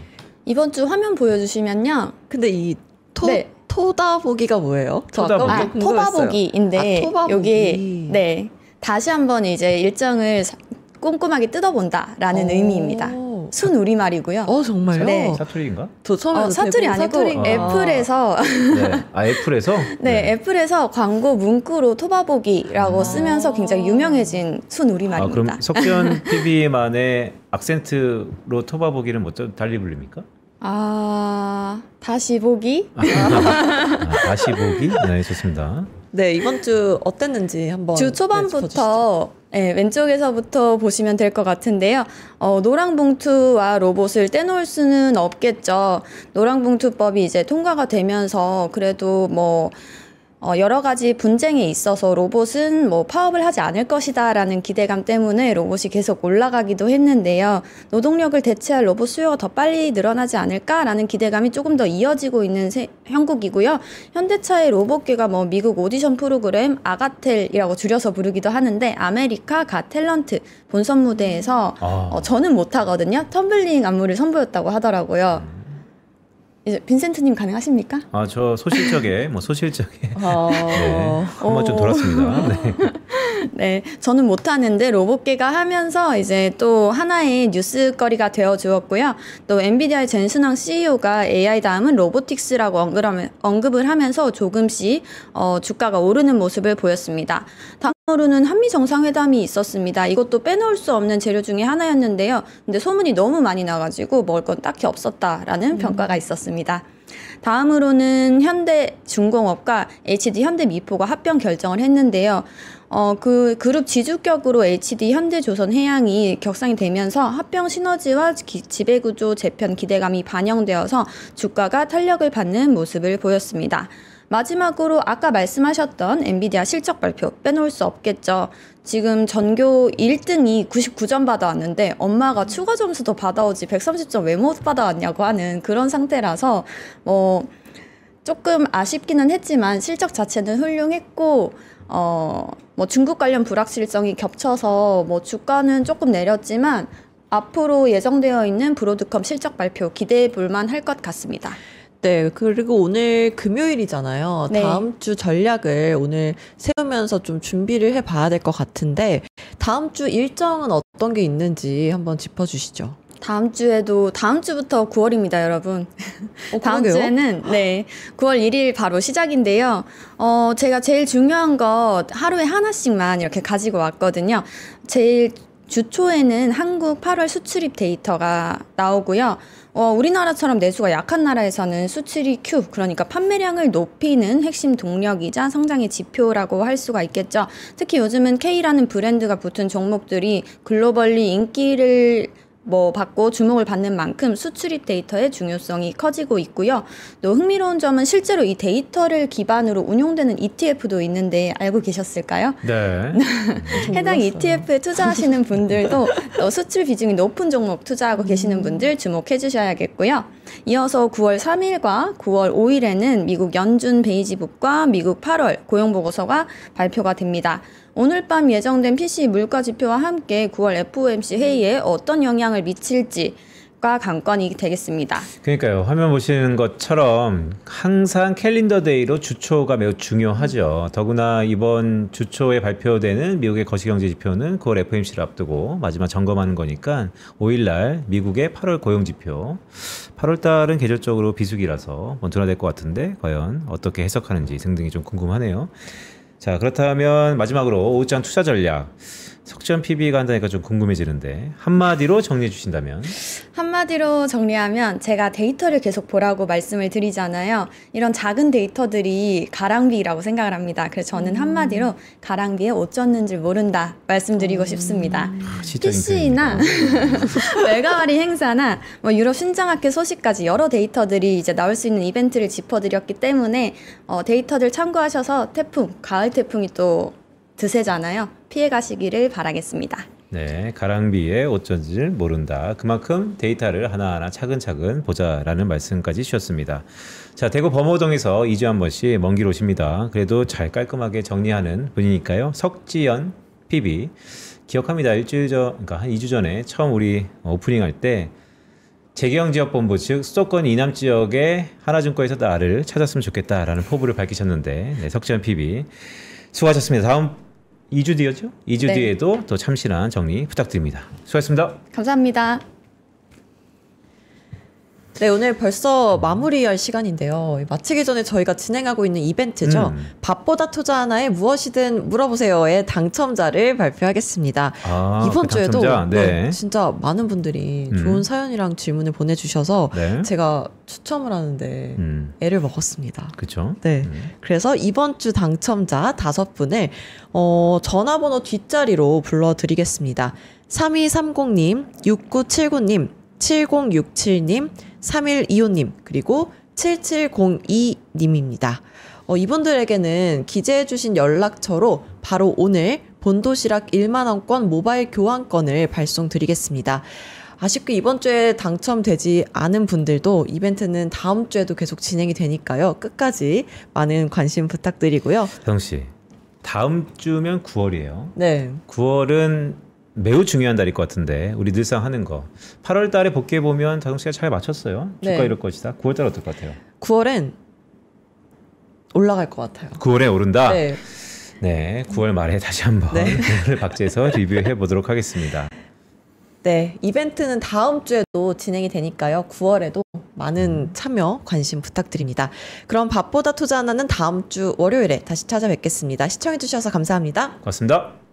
이번 주 화면 보여주시면요. 근데 이 네. 토다보기가 뭐예요? 저 아까 토바보기인데 토바보기. 여기 네. 다시 한번 이제 일정을 꼼꼼하게 뜯어본다라는 의미입니다. 순 우리말이고요. 정말요? 네. 사투리인가? 저 처음에 사투리 아니고 애플에서 네. 애플에서? 네, 애플에서 광고 문구로 토바보기라고 쓰면서 굉장히 유명해진 순 우리말입니다. 그럼 석지연 PB만의 악센트로 토바보기는 뭐 달리 불립니까? 다시 보기? 다시 보기? 네, 좋습니다. 네, 이번 주 어땠는지 한번 주 초반부터 왼쪽에서부터 보시면 될 것 같은데요. 노랑봉투와 로봇을 떼놓을 수는 없겠죠. 노랑봉투법이 이제 통과가 되면서 그래도 뭐 여러 가지 분쟁에 있어서 로봇은 뭐 파업을 하지 않을 것이다라는 기대감 때문에 로봇이 계속 올라가기도 했는데요. 노동력을 대체할 로봇 수요가 더 빨리 늘어나지 않을까라는 기대감이 조금 더 이어지고 있는 형국이고요. 현대차의 로봇계가 뭐 미국 오디션 프로그램 아가텔이라고 줄여서 부르기도 하는데 아메리카 갓 탤런트 본선 무대에서 저는 못하거든요. 텀블링 안무를 선보였다고 하더라고요. 이제 빈센트님 가능하십니까? 저 소실적에 네, 한번 좀 돌았습니다. 네. 네, 저는 못하는데 로봇계가 하면서 이제 또 하나의 뉴스거리가 되어 주었고요. 또 엔비디아의 젠슨왕 CEO가 AI 다음은 로보틱스라고 언급을 하면서 조금씩 주가가 오르는 모습을 보였습니다. 다음으로는 한미 정상회담이 있었습니다. 이것도 빼놓을 수 없는 재료 중에 하나였는데요. 근데 소문이 너무 많이 나가지고 먹을 건 딱히 없었다라는 평가가 있었습니다. 다음으로는 현대중공업과 HD 현대미포가 합병 결정을 했는데요. 그 그룹 지주격으로 HD, 현대조선해양이 격상이 되면서 합병 시너지와 지배구조 재편 기대감이 반영되어서 주가가 탄력을 받는 모습을 보였습니다. 마지막으로 아까 말씀하셨던 엔비디아 실적 발표 빼놓을 수 없겠죠. 지금 전교 1등이 99점 받아왔는데 엄마가 추가 점수도 받아오지 130점 왜 못 받아왔냐고 하는 그런 상태라서 조금 아쉽기는 했지만 실적 자체는 훌륭했고 중국 관련 불확실성이 겹쳐서 주가는 조금 내렸지만 앞으로 예정되어 있는 브로드컴 실적 발표 기대해 볼만 할 것 같습니다. 네, 그리고 오늘 금요일이잖아요. 네. 다음 주 전략을 오늘 세우면서 좀 준비를 해봐야 될 것 같은데 다음 주 일정은 어떤 게 있는지 한번 짚어주시죠. 다음 주부터 9월입니다, 여러분. 다음 그러게요? 주에는 9월 1일 바로 시작인데요. 제가 제일 중요한 거 하루에 하나씩만 이렇게 가지고 왔거든요. 제일 주초에는 한국 8월 수출입 데이터가 나오고요. 우리나라처럼 내수가 약한 나라에서는 수출이 Q, 그러니까 판매량을 높이는 핵심 동력이자 성장의 지표라고 할 수가 있겠죠. 특히 요즘은 K라는 브랜드가 붙은 종목들이 글로벌리 인기를 받고 주목을 받는 만큼 수출입 데이터의 중요성이 커지고 있고요. 또 흥미로운 점은 실제로 이 데이터를 기반으로 운용되는 ETF도 있는데 알고 계셨을까요? 네. 해당 몰랐어요. ETF에 투자하시는 분들도 수출 비중이 높은 종목 투자하고 계시는 분들 주목해 주셔야겠고요. 이어서 9월 3일과 9월 5일에는 미국 연준 베이지북과 미국 8월 고용보고서가 발표가 됩니다. 오늘 밤 예정된 PCE 물가 지표와 함께 9월 FOMC 회의에 어떤 영향을 미칠지가 관건이 되겠습니다. 그러니까요. 화면 보시는 것처럼 항상 캘린더 데이로 주초가 매우 중요하죠. 더구나 이번 주초에 발표되는 미국의 거시경제 지표는 9월 FOMC를 앞두고 마지막 점검하는 거니까 5일날 미국의 8월 고용지표. 8월달은 계절적으로 비수기라서 둔화될 것 같은데 과연 어떻게 해석하는지 등등이 좀 궁금하네요. 자, 그렇다면 마지막으로 오후장 투자 전략. 석지연 PB가 한다니까 좀 궁금해지는데 한마디로 정리해 주신다면? 한마디로 정리하면 제가 데이터를 계속 보라고 말씀을 드리잖아요. 이런 작은 데이터들이 가랑비라고 생각을 합니다. 그래서 저는 한마디로 가랑비에 옷 젖는 줄 모른다 말씀드리고 싶습니다. PC나 메가와리 행사나 유럽 신장학회 소식까지 여러 데이터들이 이제 나올 수 있는 이벤트를 짚어드렸기 때문에 데이터들 참고하셔서 가을 태풍이 또 드세잖아요. 피해 가시기를 바라겠습니다. 네, 가랑비에 옷 젖은 줄 모른다. 그만큼 데이터를 하나하나 차근차근 보자라는 말씀까지 주셨습니다. 자, 대구 범호동에서 2주에 한 번씩 먼 길 오십니다. 그래도 잘 깔끔하게 정리하는 분이니까요. 석지연 PB 기억합니다. 그러니까 한 2주 전에 처음 우리 오프닝 할 때 재경지역본부 즉 수도권 이남 지역에 하나증권에서 나를 찾았으면 좋겠다라는 포부를 밝히셨는데 석지연 PB 수고하셨습니다. 다음 2주 뒤였죠? 2주 뒤에도 또 참신한 정리 부탁드립니다. 수고하셨습니다. 감사합니다. 네, 오늘 벌써 마무리할 시간인데요. 마치기 전에 저희가 진행하고 있는 이벤트죠. 밥보다 투자 하나에 무엇이든 물어보세요의 당첨자를 발표하겠습니다. 이번 그 주에도 당첨자? 네. 진짜 많은 분들이 좋은 사연이랑 질문을 보내주셔서 네. 제가 추첨을 하는데 애를 먹었습니다. 그렇죠. 네. 그래서 이번 주 당첨자 5분을 전화번호 뒷자리로 불러드리겠습니다. 3230님, 6979님, 7067님, 3125님, 그리고 7702님입니다. 이분들에게는 기재해주신 연락처로 바로 오늘 본도시락 1만원권 모바일 교환권을 발송드리겠습니다. 아쉽게 이번 주에 당첨되지 않은 분들도 이벤트는 다음 주에도 계속 진행이 되니까요. 끝까지 많은 관심 부탁드리고요. 다정씨, 다음 주면 9월이에요. 네. 9월은 매우 중요한 달일 것 같은데 우리 늘상 하는 거 8월 달에 복귀해보면 다정씨가 잘 맞췄어요. 주가 네. 이럴 것이다. 9월 달 어떨 것 같아요? 9월엔 올라갈 것 같아요. 9월에 오른다? 네. 네, 9월 말에 다시 한번 네. 박제해서 리뷰해 보도록 하겠습니다. 네, 이벤트는 다음 주에도 진행이 되니까요. 9월에도 많은 참여, 관심 부탁드립니다. 그럼 밥보다 투자 하나는 다음 주 월요일에 다시 찾아뵙겠습니다. 시청해주셔서 감사합니다. 고맙습니다.